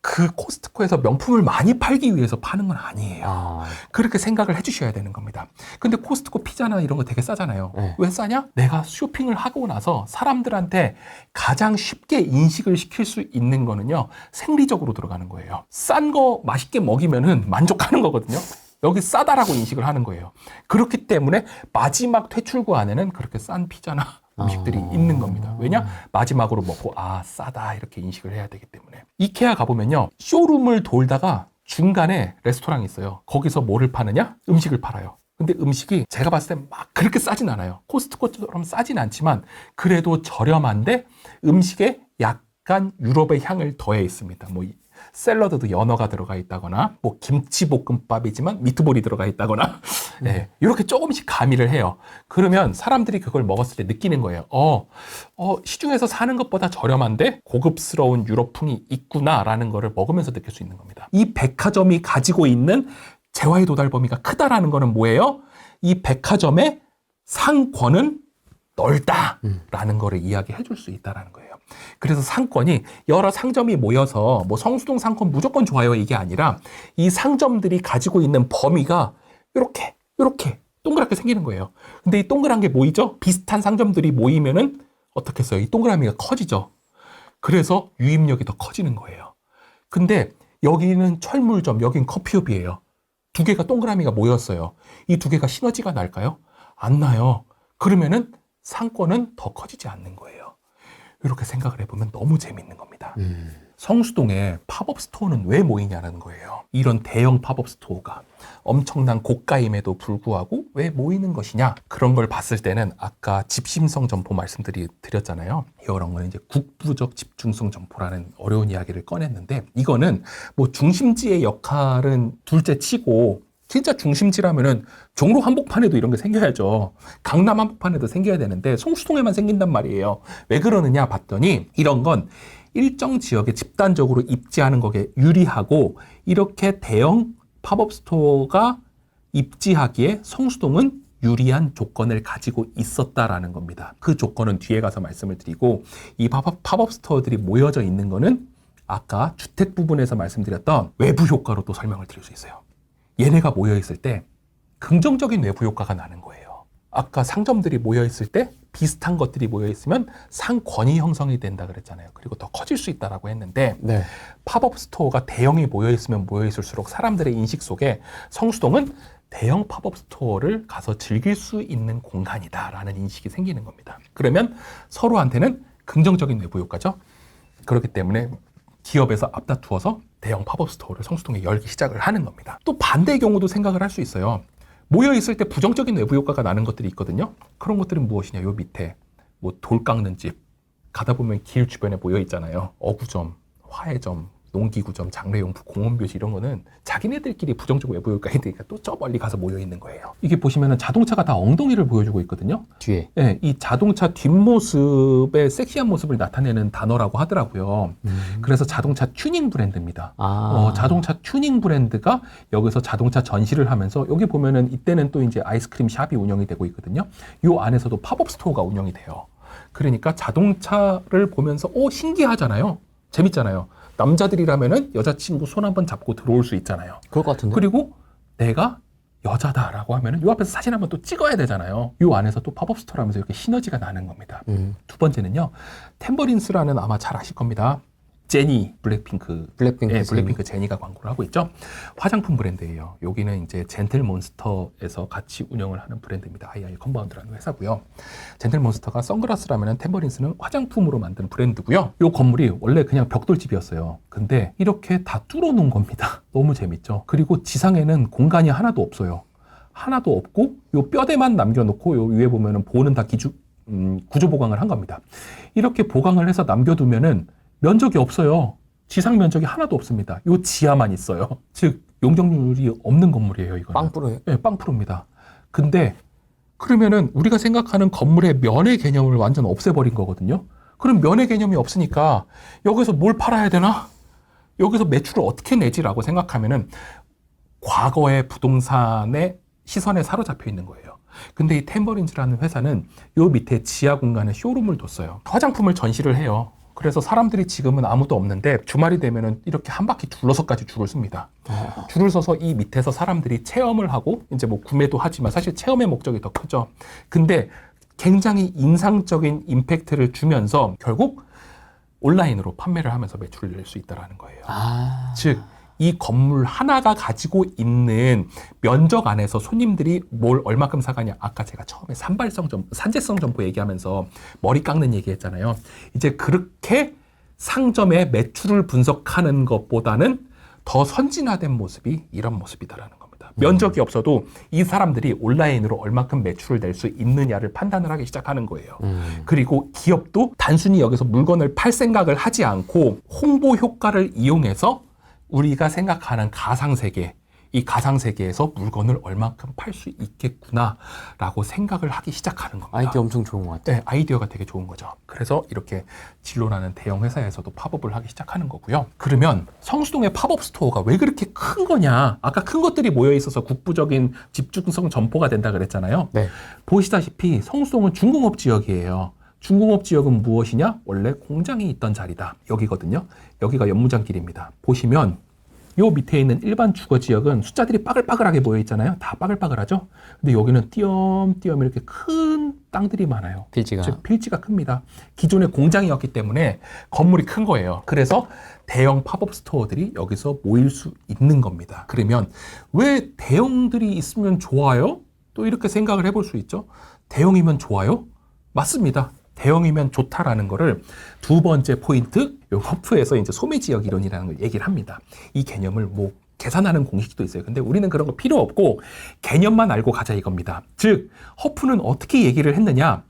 Speaker 2: 그 코스트코에서 명품을 많이 팔기 위해서 파는 건 아니에요.
Speaker 1: 아,
Speaker 2: 그렇게 생각을 해주셔야 되는 겁니다. 근데 코스트코 피자나 이런 거 되게 싸잖아요.
Speaker 1: 네.
Speaker 2: 왜 싸냐? 내가 쇼핑을 하고 나서 사람들한테 가장 쉽게 인식을 시킬 수 있는 거는요, 생리적으로 들어가는 거예요. 싼 거 맛있게 먹이면은 만족하는 거거든요. 여기 싸다라고 인식을 하는 거예요. 그렇기 때문에 마지막 퇴출구 안에는 그렇게 싼 피자나 음식들이 있는 겁니다. 왜냐? 마지막으로 먹고 싸다 이렇게 인식을 해야 되기 때문에. 이케아 가보면요, 쇼룸을 돌다가 중간에 레스토랑이 있어요. 거기서 뭐를 파느냐? 음식을 팔아요. 근데 음식이 제가 봤을 때 막 그렇게 싸진 않아요. 코스트코처럼 싸진 않지만 그래도 저렴한데 음식에 약간 유럽의 향을 더해 있습니다. 뭐 샐러드도 연어가 들어가 있다거나, 뭐 김치볶음밥이지만 미트볼이 들어가 있다거나, 네, 이렇게 조금씩 가미를 해요. 그러면 사람들이 그걸 먹었을 때 느끼는 거예요. 시중에서 사는 것보다 저렴한데 고급스러운 유럽풍이 있구나라는 거를 먹으면서 느낄 수 있는 겁니다. 이 백화점이 가지고 있는 재화의 도달 범위가 크다라는 거는 뭐예요? 이 백화점의 상권은 넓다라는 거를 이야기해 줄 수 있다라는 거예요. 그래서 상권이 여러 상점이 모여서 뭐 성수동 상권 무조건 좋아요 이게 아니라 이 상점들이 가지고 있는 범위가 이렇게 동그랗게 생기는 거예요. 근데 이 동그란 게 모이죠? 비슷한 상점들이 모이면은 어떻게 했어요? 이 동그라미가 커지죠. 그래서 유입력이 더 커지는 거예요. 근데 여기는 철물점, 여긴 커피숍이에요. 두 개가 동그라미가 모였어요. 이 두 개가 시너지가 날까요? 안 나요. 그러면은 상권은 더 커지지 않는 거예요. 이렇게 생각을 해보면 너무 재밌는 겁니다. 성수동에 팝업 스토어는 왜 모이냐는 거예요. 이런 대형 팝업 스토어가 엄청난 고가임에도 불구하고 왜 모이는 것이냐, 그런 걸 봤을 때는 아까 집심성 점포 말씀드렸잖아요. 이런 거는 이제 국부적 집중성 점포라는 어려운 이야기를 꺼냈는데, 이거는 뭐 중심지의 역할은 둘째 치고 진짜 중심지라면은 종로 한복판에도 이런 게 생겨야죠. 강남 한복판에도 생겨야 되는데 성수동에만 생긴단 말이에요. 왜 그러느냐 봤더니 이런 건 일정 지역에 집단적으로 입지하는 거에 유리하고, 이렇게 대형 팝업 스토어가 입지하기에 성수동은 유리한 조건을 가지고 있었다라는 겁니다. 그 조건은 뒤에 가서 말씀을 드리고, 이 팝업 스토어들이 모여져 있는 거는 아까 주택 부분에서 말씀드렸던 외부 효과로 또 설명을 드릴 수 있어요. 얘네가 모여있을 때 긍정적인 외부 효과가 나는 거예요. 아까 상점들이 모여있을 때 비슷한 것들이 모여있으면 상권이 형성이 된다 그랬잖아요. 그리고 더 커질 수 있다라고 했는데,
Speaker 1: 네.
Speaker 2: 팝업 스토어가 대형이 모여있으면 모여있을수록 사람들의 인식 속에 성수동은 대형 팝업 스토어를 가서 즐길 수 있는 공간이다라는 인식이 생기는 겁니다. 그러면 서로한테는 긍정적인 외부 효과죠. 그렇기 때문에 기업에서 앞다투어서 대형 팝업 스토어를 성수동에 열기 시작을 하는 겁니다. 또 반대의 경우도 생각을 할 수 있어요. 모여있을 때 부정적인 외부 효과가 나는 것들이 있거든요. 그런 것들은 무엇이냐, 요 밑에 뭐 돌 깎는 집 가다 보면 길 주변에 모여있잖아요. 어구점, 화해점, 농기구점, 장례용품, 공원묘지 이런 거는 자기네들끼리 부정적 외부 효과가 있으니까 또 저 멀리 가서 모여있는 거예요. 이게 보시면은 자동차가 다 엉덩이를 보여주고 있거든요.
Speaker 1: 뒤에.
Speaker 2: 네, 이 자동차 뒷모습의 섹시한 모습을 나타내는 단어라고 하더라고요. 그래서 자동차 튜닝 브랜드입니다. 자동차 튜닝 브랜드가 여기서 자동차 전시를 하면서, 여기 보면은 이때는 또 이제 아이스크림 샵이 운영이 되고 있거든요. 요 안에서도 팝업 스토어가 운영이 돼요. 그러니까 자동차를 보면서 신기하잖아요. 재밌잖아요. 남자들이라면은 여자친구 손 한번 잡고 들어올 수 있잖아요.
Speaker 1: 그럴 것 같은데.
Speaker 2: 그리고 내가 여자다라고 하면은 요 앞에서 사진 한번 또 찍어야 되잖아요. 요 안에서 또 팝업 스토어라면서 이렇게 시너지가 나는 겁니다. 두 번째는요, 템버린스라는 아마 잘 아실 겁니다. 제니, 블랙핑크. 네, 블랙핑크 제니가 광고를 하고 있죠. 화장품 브랜드예요. 여기는 이제 젠틀몬스터에서 같이 운영을 하는 브랜드입니다. II 컴파운드라는 회사고요. 젠틀몬스터가 선글라스라면 템버린스는 화장품으로 만든 브랜드고요. 이 건물이 원래 그냥 벽돌집이었어요. 근데 이렇게 다 뚫어놓은 겁니다. 너무 재밌죠. 그리고 지상에는 공간이 하나도 없어요. 하나도 없고 요 뼈대만 남겨놓고 요 위에 보면은 보는 다 구조 보강을 한 겁니다. 이렇게 보강을 해서 남겨두면은 면적이 없어요. 지상 면적이 하나도 없습니다. 요 지하만 있어요. 즉 용적률이 없는 건물이에요. 이거는.
Speaker 1: 빵프로예요?
Speaker 2: 네, 빵프로입니다. 근데 그러면은 우리가 생각하는 건물의 면의 개념을 완전 없애버린 거거든요. 그럼 면의 개념이 없으니까 여기서 뭘 팔아야 되나? 여기서 매출을 어떻게 내지라고 생각하면은 과거의 부동산의 시선에 사로잡혀 있는 거예요. 근데 이 템버린즈라는 회사는 요 밑에 지하 공간에 쇼룸을 뒀어요. 화장품을 전시를 해요. 그래서 사람들이 지금은 아무도 없는데 주말이 되면은 이렇게 한 바퀴 둘러서까지 줄을 씁니다. 줄을 서서 이 밑에서 사람들이 체험을 하고 이제 뭐 구매도 하지만 사실 체험의 목적이 더 크죠. 근데 굉장히 인상적인 임팩트를 주면서 결국 온라인으로 판매를 하면서 매출을 낼 수 있다는 거예요. 즉, 이 건물 하나가 가지고 있는 면적 안에서 손님들이 뭘 얼마큼 사가냐. 아까 제가 처음에 산재성 점포 얘기하면서 머리 깎는 얘기 했잖아요. 이제 그렇게 상점의 매출을 분석하는 것보다는 더 선진화된 모습이 이런 모습이다라는 겁니다. 면적이 없어도 이 사람들이 온라인으로 얼마큼 매출을 낼 수 있느냐를 판단을 하기 시작하는 거예요. 그리고 기업도 단순히 여기서 물건을 팔 생각을 하지 않고 홍보 효과를 이용해서 우리가 생각하는 가상세계, 이 가상세계에서 물건을 얼마큼 팔 수 있겠구나라고 생각을 하기 시작하는 겁니다.
Speaker 1: 아이디어 엄청 좋은 것 같아요.
Speaker 2: 네, 아이디어가 되게 좋은 거죠. 그래서 이렇게 진로라는 대형 회사에서도 팝업을 하기 시작하는 거고요. 그러면 성수동의 팝업 스토어가 왜 그렇게 큰 거냐? 아까 큰 것들이 모여 있어서 국부적인 집중성 점포가 된다 그랬잖아요.
Speaker 1: 네.
Speaker 2: 보시다시피 성수동은 중공업 지역이에요. 중공업 지역은 무엇이냐? 원래 공장이 있던 자리다. 여기거든요. 여기가 연무장길입니다. 보시면 요 밑에 있는 일반 주거 지역은 숫자들이 빠글빠글하게 모여 있잖아요. 다 빠글빠글하죠. 근데 여기는 띄엄띄엄 이렇게 큰 땅들이 많아요.
Speaker 1: 필지가.
Speaker 2: 즉 필지가 큽니다. 기존의 공장이었기 때문에 건물이 큰 거예요. 그래서 대형 팝업 스토어들이 여기서 모일 수 있는 겁니다. 그러면 왜 대형들이 있으면 좋아요? 또 이렇게 생각을 해볼 수 있죠. 대형이면 좋아요? 맞습니다. 대형이면 좋다라는 거를 두 번째 포인트, 요 허프에서 이제 소매지역 이론이라는 걸 얘기를 합니다. 이 개념을 뭐 계산하는 공식도 있어요. 근데 우리는 그런 거 필요 없고 개념만 알고 가자 이겁니다. 즉, 허프는 어떻게 얘기를 했느냐?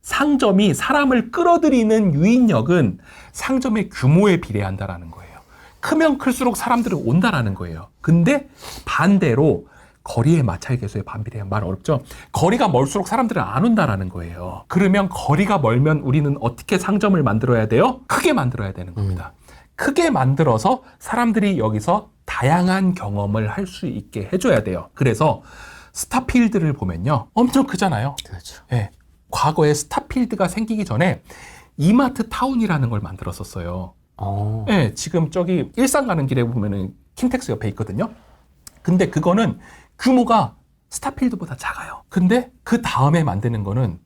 Speaker 2: 상점이 사람을 끌어들이는 유인력은 상점의 규모에 비례한다라는 거예요. 크면 클수록 사람들은 온다라는 거예요. 근데 반대로 거리의 마찰 계수에 반비례한 말 어렵죠? 거리가 멀수록 사람들은 안 온다라는 거예요. 그러면 거리가 멀면 우리는 어떻게 상점을 만들어야 돼요? 크게 만들어야 되는 겁니다. 크게 만들어서 사람들이 여기서 다양한 경험을 할 수 있게 해줘야 돼요. 그래서 스타필드를 보면요. 엄청 크잖아요.
Speaker 1: 그렇죠.
Speaker 2: 네. 과거에 스타필드가 생기기 전에 이마트 타운이라는 걸 만들었었어요. 네, 지금 저기 일산 가는 길에 보면은 킨텍스 옆에 있거든요. 근데 그거는 규모가 스타필드보다 작아요. 근데 그 다음에 만드는 거는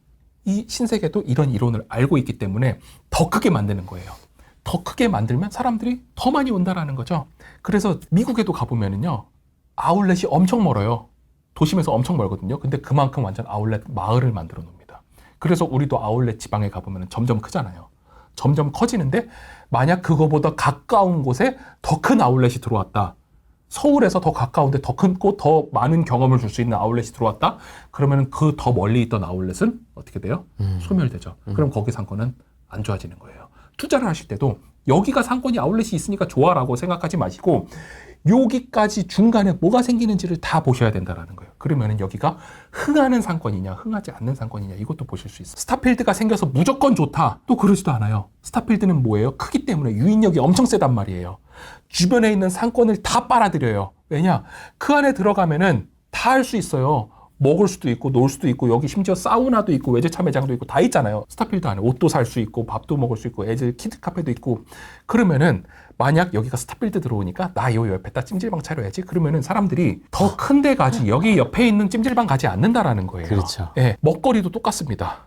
Speaker 2: 이 신세계도 이런 이론을 알고 있기 때문에 더 크게 만드는 거예요. 더 크게 만들면 사람들이 더 많이 온다라는 거죠. 그래서 미국에도 가보면은요, 아울렛이 엄청 멀어요. 도심에서 엄청 멀거든요. 근데 그만큼 완전 아울렛 마을을 만들어 놓습니다. 그래서 우리도 아울렛 지방에 가보면 점점 크잖아요. 점점 커지는데 만약 그거보다 가까운 곳에 더 큰 아울렛이 들어왔다. 서울에서 더 가까운데 더 큰 곳, 더 많은 경험을 줄 수 있는 아울렛이 들어왔다? 그러면 그 더 멀리 있던 아울렛은 어떻게 돼요? 소멸되죠. 그럼 거기 상권은 안 좋아지는 거예요. 투자를 하실 때도 여기가 상권이 아울렛이 있으니까 좋아라고 생각하지 마시고 여기까지 중간에 뭐가 생기는지를 다 보셔야 된다는 거예요. 그러면 여기가 흥하는 상권이냐 흥하지 않는 상권이냐 이것도 보실 수 있어요. 스타필드가 생겨서 무조건 좋다? 또 그러지도 않아요. 스타필드는 뭐예요? 크기 때문에 유인력이 엄청 세단 말이에요. 주변에 있는 상권을 다 빨아들여요. 왜냐? 그 안에 들어가면은 다 할 수 있어요. 먹을 수도 있고 놀 수도 있고 여기 심지어 사우나도 있고 외제차 매장도 있고 다 있잖아요. 스타필드 안에 옷도 살 수 있고 밥도 먹을 수 있고 애들 키드 카페도 있고 그러면은 만약 여기가 스타필드 들어오니까 나 요 옆에다 찜질방 차려야지 그러면은 사람들이 더 큰 데 가지 여기 옆에 있는 찜질방 가지 않는다라는 거예요.
Speaker 1: 그렇죠.
Speaker 2: 예, 먹거리도 똑같습니다.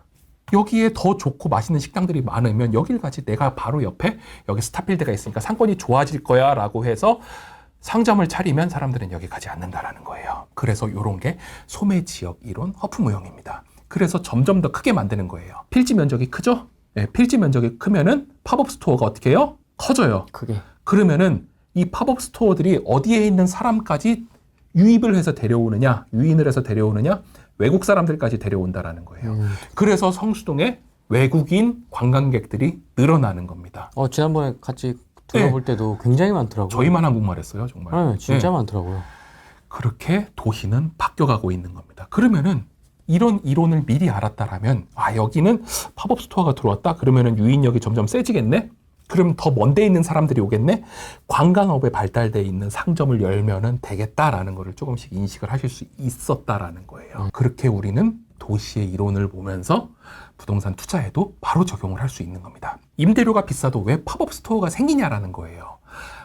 Speaker 2: 여기에 더 좋고 맛있는 식당들이 많으면 여길 가지 내가 바로 옆에 여기 스타필드가 있으니까 상권이 좋아질 거야 라고 해서 상점을 차리면 사람들은 여기 가지 않는다라는 거예요. 그래서 이런 게 소매지역 이론 허프 모형입니다. 그래서 점점 더 크게 만드는 거예요. 필지 면적이 크죠? 네, 필지 면적이 크면은 팝업 스토어가 어떻게 해요? 커져요.
Speaker 1: 크게.
Speaker 2: 그러면은 이 팝업 스토어들이 어디에 있는 사람까지 유입을 해서 데려오느냐, 유인을 해서 데려오느냐, 외국 사람들까지 데려온다라는 거예요. 그래서 성수동에 외국인 관광객들이 늘어나는 겁니다.
Speaker 1: 지난번에 같이 둘러볼 때도 굉장히 많더라고요.
Speaker 2: 저희만 한국말 했어요, 정말.
Speaker 1: 네, 진짜
Speaker 2: 네.
Speaker 1: 많더라고요.
Speaker 2: 그렇게 도시는 바뀌어가고 있는 겁니다. 그러면은 이런 이론을 미리 알았다라면 여기는 팝업 스토어가 들어왔다? 그러면은 유인력이 점점 세지겠네? 그럼 더 먼데 있는 사람들이 오겠네? 관광업에 발달돼 있는 상점을 열면은 되겠다라는 거를 조금씩 인식을 하실 수 있었다라는 거예요. 그렇게 우리는 도시의 이론을 보면서 부동산 투자에도 바로 적용을 할 수 있는 겁니다. 임대료가 비싸도 왜 팝업 스토어가 생기냐라는 거예요.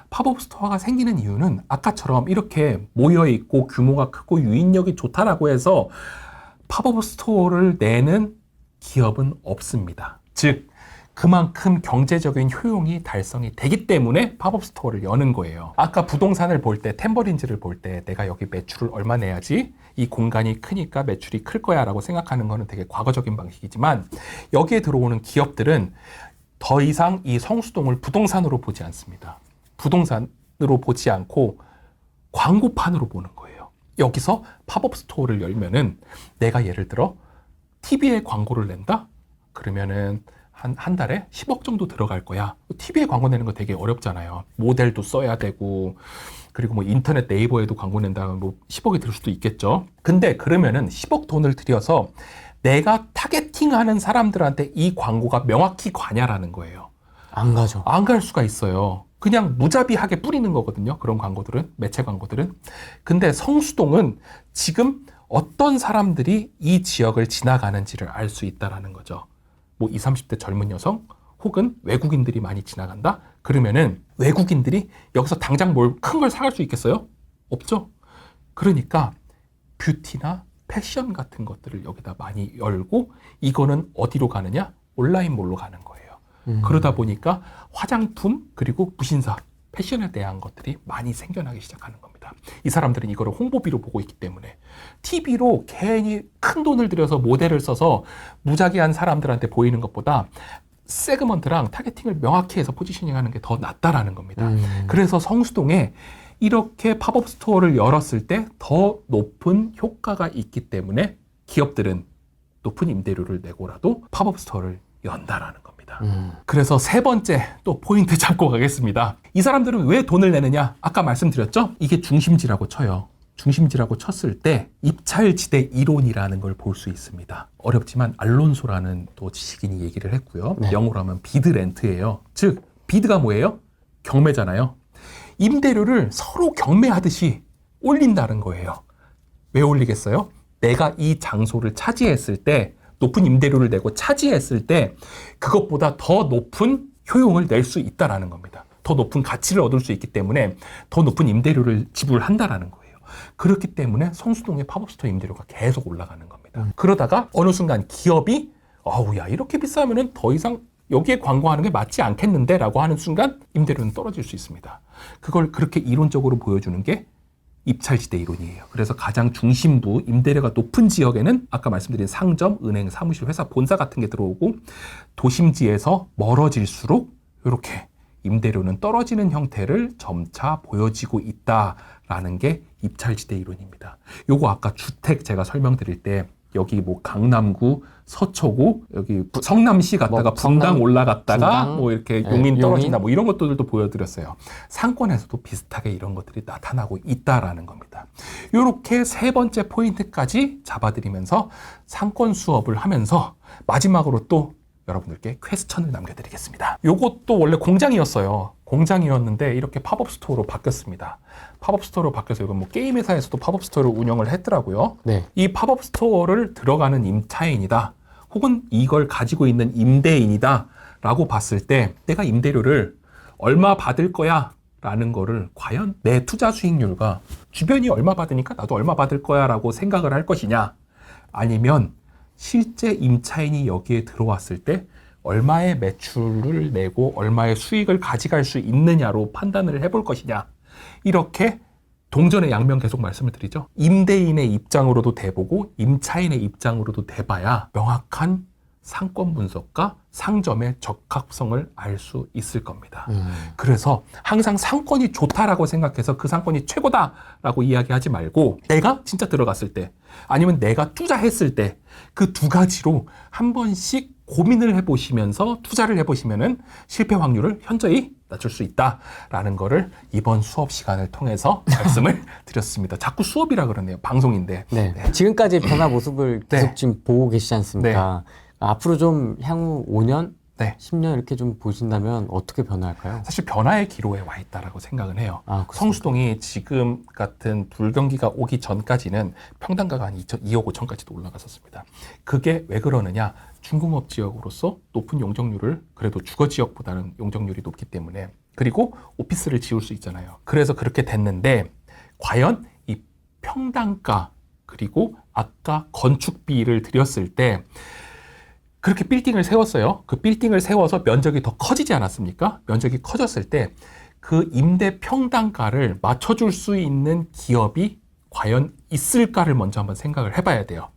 Speaker 2: 팝업 스토어가 생기는 이유는 아까처럼 이렇게 모여있고 규모가 크고 유인력이 좋다라고 해서 팝업 스토어를 내는 기업은 없습니다. 즉 그만큼 경제적인 효용이 달성이 되기 때문에 팝업 스토어를 여는 거예요. 아까 부동산을 볼 때, 템버린즈를 볼 때 내가 여기 매출을 얼마 내야지 이 공간이 크니까 매출이 클 거야 라고 생각하는 거는 되게 과거적인 방식이지만 여기에 들어오는 기업들은 더 이상 이 성수동을 부동산으로 보지 않습니다. 부동산으로 보지 않고 광고판으로 보는 거예요. 여기서 팝업 스토어를 열면은 내가 예를 들어 TV에 광고를 낸다? 그러면은 한 달에 10억 정도 들어갈 거야. TV에 광고 내는 거 되게 어렵잖아요. 모델도 써야 되고, 그리고 뭐 인터넷 네이버에도 광고 낸다면 뭐 10억이 들 수도 있겠죠. 근데 그러면은 10억 돈을 들여서 내가 타겟팅하는 사람들한테 이 광고가 명확히 가냐라는 거예요.
Speaker 1: 안 가죠.
Speaker 2: 안 갈 수가 있어요. 그냥 무자비하게 뿌리는 거거든요. 그런 광고들은, 매체 광고들은. 근데 성수동은 지금 어떤 사람들이 이 지역을 지나가는지를 알 수 있다라는 거죠. 뭐 20, 30대 젊은 여성 혹은 외국인들이 많이 지나간다? 그러면은 외국인들이 여기서 당장 뭘 큰 걸 사갈 수 있겠어요? 없죠? 그러니까 뷰티나 패션 같은 것들을 여기다 많이 열고 이거는 어디로 가느냐? 온라인몰로 가는 거예요. 그러다 보니까 화장품 그리고 무신사, 패션에 대한 것들이 많이 생겨나기 시작하는 겁니다. 이 사람들은 이거를 홍보비로 보고 있기 때문에 TV로 괜히 큰 돈을 들여서 모델을 써서 무작위한 사람들한테 보이는 것보다 세그먼트랑 타겟팅을 명확히 해서 포지셔닝하는 게 더 낫다라는 겁니다. 그래서 성수동에 이렇게 팝업 스토어를 열었을 때 더 높은 효과가 있기 때문에 기업들은 높은 임대료를 내고라도 팝업 스토어를 연다라는 겁니다. 그래서 세 번째 또 포인트 잡고 가겠습니다. 이 사람들은 왜 돈을 내느냐? 아까 말씀드렸죠? 이게 중심지라고 쳐요. 중심지라고 쳤을 때 입찰지대 이론이라는 걸 볼 수 있습니다. 어렵지만 알론소라는 또 지식인이 얘기를 했고요.
Speaker 1: 네.
Speaker 2: 영어로 하면 비드 렌트예요. 즉 비드가 뭐예요? 경매잖아요. 임대료를 서로 경매하듯이 올린다는 거예요. 왜 올리겠어요? 내가 이 장소를 차지했을 때 높은 임대료를 내고 차지했을 때 그것보다 더 높은 효용을 낼 수 있다라는 겁니다. 더 높은 가치를 얻을 수 있기 때문에 더 높은 임대료를 지불한다라는 거예요. 그렇기 때문에 성수동의 팝업스토어 임대료가 계속 올라가는 겁니다. 그러다가 어느 순간 기업이 야 이렇게 비싸면은 더 이상 여기에 광고하는 게 맞지 않겠는데 라고 하는 순간 임대료는 떨어질 수 있습니다. 그걸 그렇게 이론적으로 보여주는 게 입찰지대 이론이에요. 그래서 가장 중심부 임대료가 높은 지역에는 아까 말씀드린 상점, 은행, 사무실, 회사, 본사 같은 게 들어오고 도심지에서 멀어질수록 이렇게 임대료는 떨어지는 형태를 점차 보여지고 있다라는 게 입찰지대 이론입니다. 요거 아까 주택 제가 설명드릴 때 여기 뭐 강남구, 서초구, 여기 성남시 갔다가
Speaker 1: 뭐
Speaker 2: 분당 올라갔다가
Speaker 1: 분당,
Speaker 2: 뭐 이렇게
Speaker 1: 네,
Speaker 2: 용인 떨어진다
Speaker 1: 용인.
Speaker 2: 뭐 이런 것들도 보여드렸어요. 상권에서도 비슷하게 이런 것들이 나타나고 있다라는 겁니다. 이렇게 세 번째 포인트까지 잡아드리면서 상권 수업을 하면서 마지막으로 또 여러분들께 퀘스천을 남겨드리겠습니다. 요것도 원래 공장이었어요. 공장이었는데 이렇게 팝업 스토어로 바뀌었습니다. 팝업 스토어로 바뀌어서 이건 뭐 게임 회사에서도 팝업 스토어를 운영을 했더라고요.
Speaker 1: 네.
Speaker 2: 이 팝업 스토어를 들어가는 임차인이다. 혹은 이걸 가지고 있는 임대인이다. 라고 봤을 때 내가 임대료를 얼마 받을 거야? 라는 거를 과연 내 투자 수익률과 주변이 얼마 받으니까 나도 얼마 받을 거야 라고 생각을 할 것이냐? 아니면 실제 임차인이 여기에 들어왔을 때 얼마의 매출을 내고 얼마의 수익을 가져갈 수 있느냐로 판단을 해볼 것이냐. 이렇게 동전의 양면 계속 말씀을 드리죠. 임대인의 입장으로도 돼보고 임차인의 입장으로도 돼봐야 명확한 상권 분석과 상점의 적합성을 알 수 있을 겁니다. 그래서 항상 상권이 좋다라고 생각해서 그 상권이 최고다라고 이야기하지 말고 내가 진짜 들어갔을 때 아니면 내가 투자했을 때 그 두 가지로 한 번씩 고민을 해보시면서 투자를 해보시면은 실패 확률을 현저히 낮출 수 있다라는 거를 이번 수업 시간을 통해서 말씀을 드렸습니다. 자꾸 수업이라 그러네요. 방송인데.
Speaker 1: 네. 지금까지 변화 모습을 계속
Speaker 2: 네.
Speaker 1: 지금 보고 계시지 않습니까? 앞으로 좀 향후 5년,
Speaker 2: 네.
Speaker 1: 10년 이렇게 좀 보신다면 어떻게 변화할까요?
Speaker 2: 사실 변화의 기로에 와 있다라고 생각은 해요.
Speaker 1: 그렇습니까?
Speaker 2: 성수동이 지금 같은 불경기가 오기 전까지는 평당가가 한 2억 5천까지도 올라갔었습니다. 그게 왜 그러느냐? 중공업 지역으로서 높은 용적률을 그래도 주거 지역보다는 용적률이 높기 때문에 그리고 오피스를 지을 수 있잖아요. 그래서 그렇게 됐는데 과연 이 평당가 그리고 아까 건축비를 들였을 때 그렇게 빌딩을 세웠어요. 그 빌딩을 세워서 면적이 더 커지지 않았습니까? 면적이 커졌을 때 그 임대 평당가를 맞춰줄 수 있는 기업이 과연 있을까를 먼저 한번 생각을 해봐야 돼요.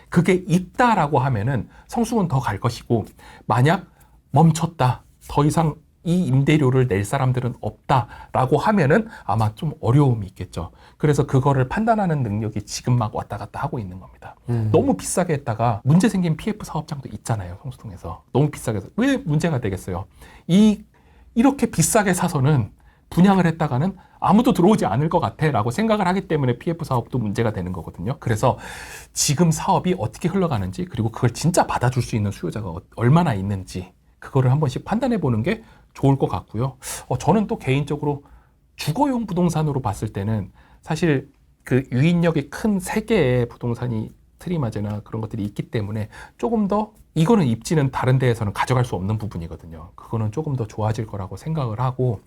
Speaker 2: 그게 있다라고 하면은 성수는 더 갈 것이고 만약 멈췄다, 더 이상 이 임대료를 낼 사람들은 없다라고 하면은 아마 좀 어려움이 있겠죠. 그래서 그거를 판단하는 능력이 지금 막 왔다 갔다 하고 있는 겁니다. 너무 비싸게 했다가 문제 생긴 PF 사업장도 있잖아요. 성수동에서. 너무 비싸게 해서. 왜 문제가 되겠어요? 이렇게 비싸게 사서는 분양을 했다가는 아무도 들어오지 않을 것 같아 라고 생각을 하기 때문에 PF 사업도 문제가 되는 거거든요. 그래서 지금 사업이 어떻게 흘러가는지 그리고 그걸 진짜 받아줄 수 있는 수요자가 얼마나 있는지 그거를 한 번씩 판단해 보는 게 좋을 것 같고요. 저는 또 개인적으로 주거용 부동산으로 봤을 때는 사실 그 유인력이 큰 3개의 부동산이 트리마제나 그런 것들이 있기 때문에 조금 더 이거는 입지는 다른 데에서는 가져갈 수 없는 부분이거든요. 그거는 조금 더 좋아질 거라고 생각을 하고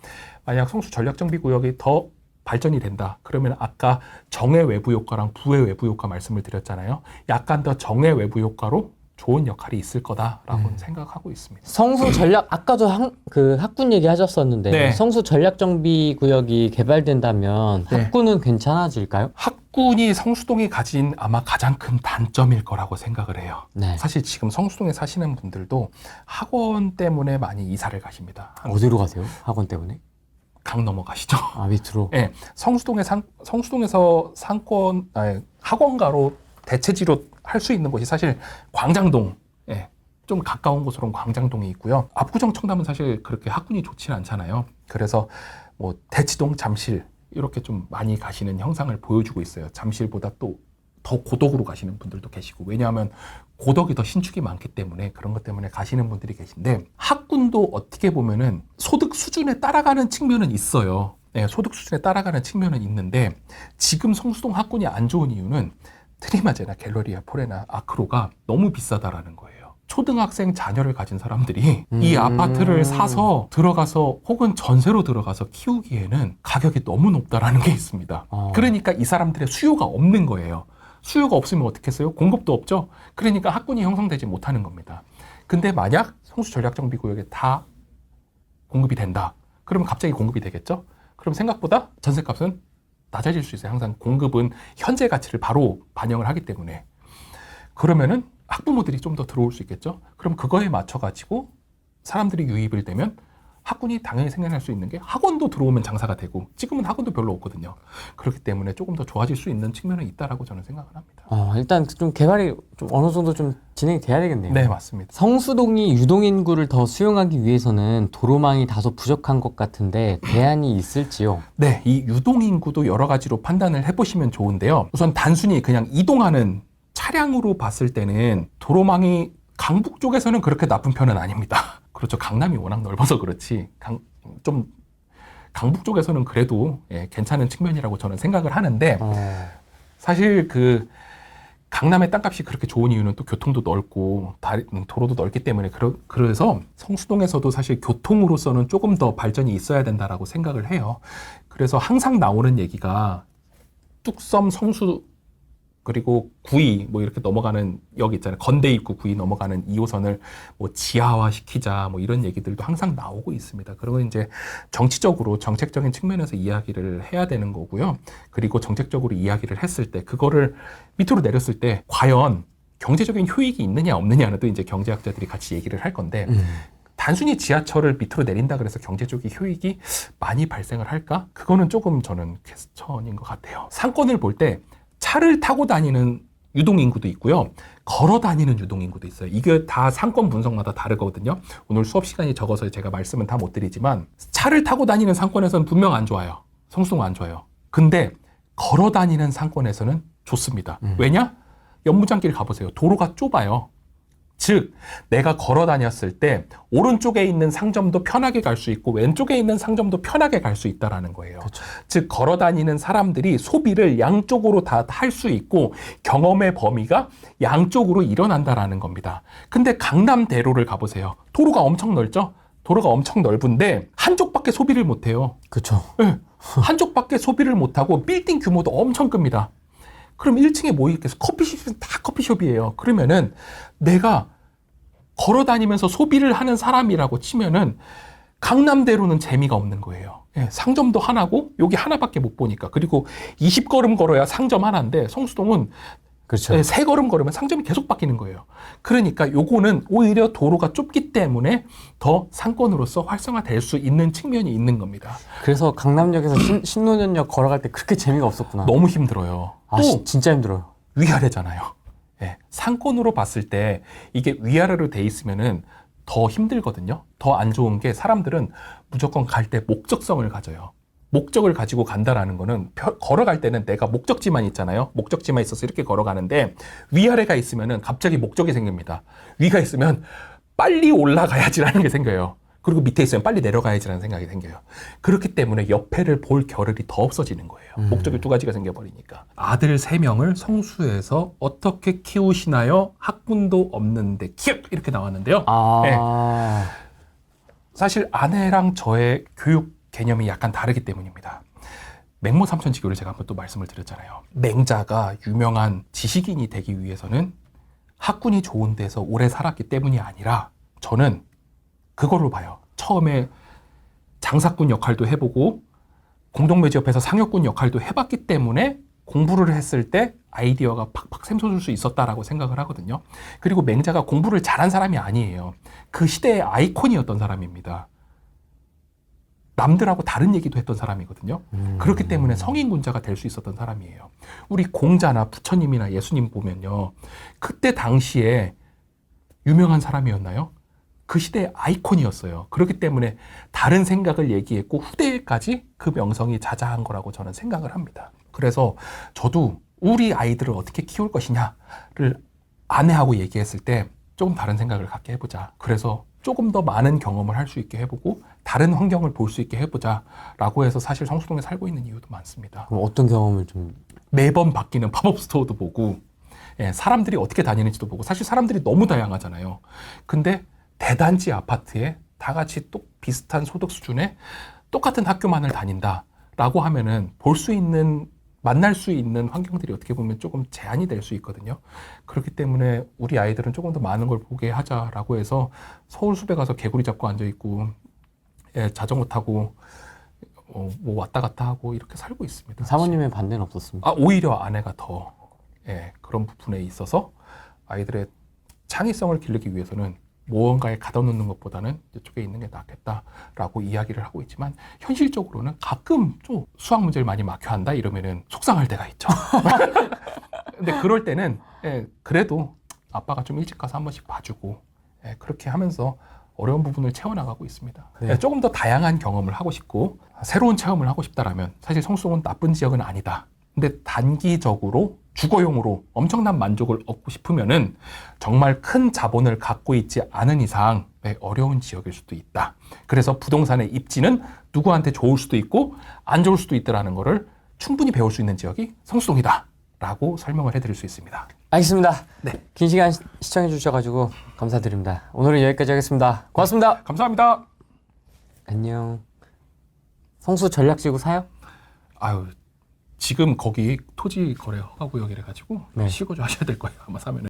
Speaker 2: 만약 성수 전략정비구역이 더 발전이 된다. 그러면 아까 정의 외부 효과랑 부의 외부 효과 말씀을 드렸잖아요. 약간 더 정의 외부 효과로 좋은 역할이 있을 거다라고 생각하고 있습니다.
Speaker 1: 성수 전략 아까도 그 학군 얘기하셨었는데
Speaker 2: 네.
Speaker 1: 성수 전략 정비 구역이 개발된다면
Speaker 2: 네.
Speaker 1: 학군은 괜찮아질까요?
Speaker 2: 학군이 성수동이 가진 아마 가장 큰 단점일 거라고 생각을 해요.
Speaker 1: 네.
Speaker 2: 사실 지금 성수동에 사시는 분들도 학원 때문에 많이 이사를 가십니다.
Speaker 1: 어디로 가세요? 학원 때문에?
Speaker 2: 강 넘어가시죠.
Speaker 1: 밑으로.
Speaker 2: 네, 성수동에서 학원가로 대체지로 할 수 있는 곳이 사실 광장동, 좀 가까운 곳으로는 광장동이 있고요. 압구정 청담은 사실 그렇게 학군이 좋지는 않잖아요. 그래서 뭐 대치동, 잠실 이렇게 좀 많이 가시는 형상을 보여주고 있어요. 잠실보다 또 더 고덕으로 가시는 분들도 계시고 왜냐하면 고덕이 더 신축이 많기 때문에 그런 것 때문에 가시는 분들이 계신데 학군도 어떻게 보면은 소득 수준에 따라가는 측면은 있어요. 네, 소득 수준에 따라가는 측면은 있는데 지금 성수동 학군이 안 좋은 이유는 트리마제나 갤러리아, 포레나 아크로가 너무 비싸다라는 거예요. 초등학생 자녀를 가진 사람들이 이 아파트를 사서 들어가서 혹은 전세로 들어가서 키우기에는 가격이 너무 높다라는 게 있습니다. 그러니까 이 사람들의 수요가 없는 거예요. 수요가 없으면 어떻겠어요? 공급도 없죠? 그러니까 학군이 형성되지 못하는 겁니다. 근데 만약 성수 전략정비구역에 다 공급이 된다. 그러면 갑자기 공급이 되겠죠? 그럼 생각보다 전세값은 낮아질 수 있어요. 항상 공급은 현재 가치를 바로 반영을 하기 때문에. 그러면은 학부모들이 좀 더 들어올 수 있겠죠? 그럼 그거에 맞춰가지고 사람들이 유입을 되면 학군이 당연히 생겨날 수 있는 게 학원도 들어오면 장사가 되고 지금은 학원도 별로 없거든요. 그렇기 때문에 조금 더 좋아질 수 있는 측면은 있다라고 저는 생각을 합니다.
Speaker 1: 일단 좀 개발이 좀 어느 정도 좀 진행이 돼야 되겠네요.
Speaker 2: 네, 맞습니다.
Speaker 1: 성수동이 유동인구를 더 수용하기 위해서는 도로망이 다소 부족한 것 같은데 대안이 있을지요?
Speaker 2: 네, 이 유동인구도 여러 가지로 판단을 해보시면 좋은데요. 우선 단순히 그냥 이동하는 차량으로 봤을 때는 도로망이 강북 쪽에서는 그렇게 나쁜 편은 아닙니다. 그렇죠. 강남이 워낙 넓어서 그렇지. 강북 쪽에서는 그래도 괜찮은 측면이라고 저는 생각을 하는데 사실 그 강남의 땅값이 그렇게 좋은 이유는 또 교통도 넓고 도로도 넓기 때문에 그래서 성수동에서도 사실 교통으로서는 조금 더 발전이 있어야 된다라고 생각을 해요. 그래서 항상 나오는 얘기가 뚝섬 성수 그리고 구이 뭐 이렇게 넘어가는 역 있잖아요. 건대 입구 구이 넘어가는 2호선을 뭐 지하화 시키자 뭐 이런 얘기들도 항상 나오고 있습니다. 그리고 이제 정치적으로 정책적인 측면에서 이야기를 해야 되는 거고요. 그리고 정책적으로 이야기를 했을 때 그거를 밑으로 내렸을 때 과연 경제적인 효익이 있느냐 없느냐는 또 이제 경제학자들이 같이 얘기를 할 건데 단순히 지하철을 밑으로 내린다 그래서 경제적인 효익이 많이 발생을 할까? 그거는 조금 저는 퀘스천인 것 같아요. 상권을 볼 때 차를 타고 다니는 유동인구도 있고요. 걸어 다니는 유동인구도 있어요. 이게 다 상권 분석마다 다르거든요. 오늘 수업 시간이 적어서 제가 말씀은 다 못 드리지만 차를 타고 다니는 상권에서는 분명 안 좋아요. 성수동 안 좋아요. 근데 걸어 다니는 상권에서는 좋습니다. 왜냐? 연무장길 가보세요. 도로가 좁아요. 즉 내가 걸어 다녔을 때 오른쪽에 있는 상점도 편하게 갈 수 있고 왼쪽에 있는 상점도 편하게 갈 수 있다라는 거예요.
Speaker 1: 그렇죠.
Speaker 2: 즉 걸어 다니는 사람들이 소비를 양쪽으로 다 할 수 있고 경험의 범위가 양쪽으로 일어난다라는 겁니다. 근데 강남대로를 가보세요. 도로가 엄청 넓죠? 도로가 엄청 넓은데 한쪽밖에 소비를 못해요.
Speaker 1: 그렇죠.
Speaker 2: 네. 한쪽밖에 소비를 못하고 빌딩 규모도 엄청 큽니다. 그럼 1층에 뭐 있겠어? 커피숍은 다 커피숍이에요. 그러면은 내가 걸어 다니면서 소비를 하는 사람이라고 치면은 강남대로는 재미가 없는 거예요. 예, 상점도 하나고 여기 하나밖에 못 보니까. 그리고 20걸음 걸어야 상점 하나인데 성수동은
Speaker 1: 그렇죠.
Speaker 2: 3걸음 걸으면 상점이 계속 바뀌는 거예요. 그러니까 요거는 오히려 도로가 좁기 때문에 더 상권으로서 활성화될 수 있는 측면이 있는 겁니다.
Speaker 1: 그래서 강남역에서 신논현역 걸어갈 때 그렇게 재미가 없었구나.
Speaker 2: 너무 힘들어요.
Speaker 1: 아,
Speaker 2: 또
Speaker 1: 진짜 힘들어요.
Speaker 2: 위아래잖아요. 예, 상권으로 봤을 때 이게 위아래로 돼 있으면은 더 힘들거든요. 더 안 좋은 게 사람들은 무조건 갈 때 목적성을 가져요. 목적을 가지고 간다라는 거는 걸어갈 때는 내가 목적지만 있잖아요. 목적지만 있어서 이렇게 걸어가는데 위아래가 있으면은 갑자기 목적이 생깁니다. 위가 있으면 빨리 올라가야지라는 게 생겨요. 그리고 밑에 있으면 빨리 내려가야지라는 생각이 생겨요. 그렇기 때문에 옆에를 볼 겨를이 더 없어지는 거예요. 목적이 2가지가 생겨버리니까. 아들 3명을 성수에서 어떻게 키우시나요? 학군도 없는데 키읔 이렇게 나왔는데요. 네. 사실 아내랑 저의 교육 개념이 약간 다르기 때문입니다. 맹모 삼천지교를 제가 한번 또 말씀을 드렸잖아요. 맹자가 유명한 지식인이 되기 위해서는 학군이 좋은 데서 오래 살았기 때문이 아니라 저는 그걸로 봐요. 처음에 장사꾼 역할도 해보고 공동묘지 옆에서 상여꾼 역할도 해봤기 때문에 공부를 했을 때 아이디어가 팍팍 샘솟을 수 있었다라고 생각을 하거든요. 그리고 맹자가 공부를 잘한 사람이 아니에요. 그 시대의 아이콘이었던 사람입니다. 남들하고 다른 얘기도 했던 사람이거든요. 그렇기 때문에 성인군자가 될 수 있었던 사람이에요. 우리 공자나 부처님이나 예수님 보면요. 그때 당시에 유명한 사람이었나요? 그 시대의 아이콘이었어요. 그렇기 때문에 다른 생각을 얘기했고 후대까지 그 명성이 자자한 거라고 저는 생각을 합니다. 그래서 저도 우리 아이들을 어떻게 키울 것이냐를 아내하고 얘기했을 때 조금 다른 생각을 갖게 해보자. 그래서 조금 더 많은 경험을 할 수 있게 해보고 다른 환경을 볼 수 있게 해보자 라고 해서 사실 성수동에 살고 있는 이유도 많습니다.
Speaker 1: 그럼 어떤 경험을 좀?
Speaker 2: 매번 바뀌는 팝업 스토어도 보고 사람들이 어떻게 다니는지도 보고 사실 사람들이 너무 다양하잖아요. 근데 대단지 아파트에 다 같이 또 비슷한 소득 수준의 똑같은 학교만을 다닌다라고 하면은 볼 수 있는 만날 수 있는 환경들이 어떻게 보면 조금 제한이 될 수 있거든요. 그렇기 때문에 우리 아이들은 조금 더 많은 걸 보게 하자라고 해서 서울 숲에 가서 개구리 잡고 앉아있고 자전거 타고 뭐 왔다 갔다 하고 이렇게 살고 있습니다.
Speaker 1: 사모님의 반대는 없었습니다.
Speaker 2: 오히려 아내가 더 그런 부분에 있어서 아이들의 창의성을 기르기 위해서는 무언가에 가둬놓는 것보다는 이쪽에 있는 게 낫겠다라고 이야기를 하고 있지만 현실적으로는 가끔 좀 수학 문제를 많이 막혀한다 이러면은 속상할 때가 있죠. 근데 그럴 때는 그래도 아빠가 좀 일찍 가서 한 번씩 봐주고 그렇게 하면서 어려운 부분을 채워나가고 있습니다.
Speaker 1: 네.
Speaker 2: 조금 더 다양한 경험을 하고 싶고 새로운 체험을 하고 싶다라면 사실 성수동은 나쁜 지역은 아니다. 근데 단기적으로 주거용으로 엄청난 만족을 얻고 싶으면은 정말 큰 자본을 갖고 있지 않은 이상 어려운 지역일 수도 있다. 그래서 부동산의 입지는 누구한테 좋을 수도 있고 안 좋을 수도 있다라는 거를 충분히 배울 수 있는 지역이 성수동이다 라고 설명을 해드릴 수 있습니다.
Speaker 1: 알겠습니다.
Speaker 2: 네.
Speaker 1: 긴 시간 시청해 주셔가지고 감사드립니다. 오늘은 여기까지 하겠습니다. 고맙습니다.
Speaker 2: 감사합니다.
Speaker 1: 안녕. 성수 전략지구 사요?
Speaker 2: 아유, 지금 거기 토지 거래 허가 구역이라 가지고
Speaker 1: 네.
Speaker 2: 시거주 하셔야 될 거예요. 아마 사면은.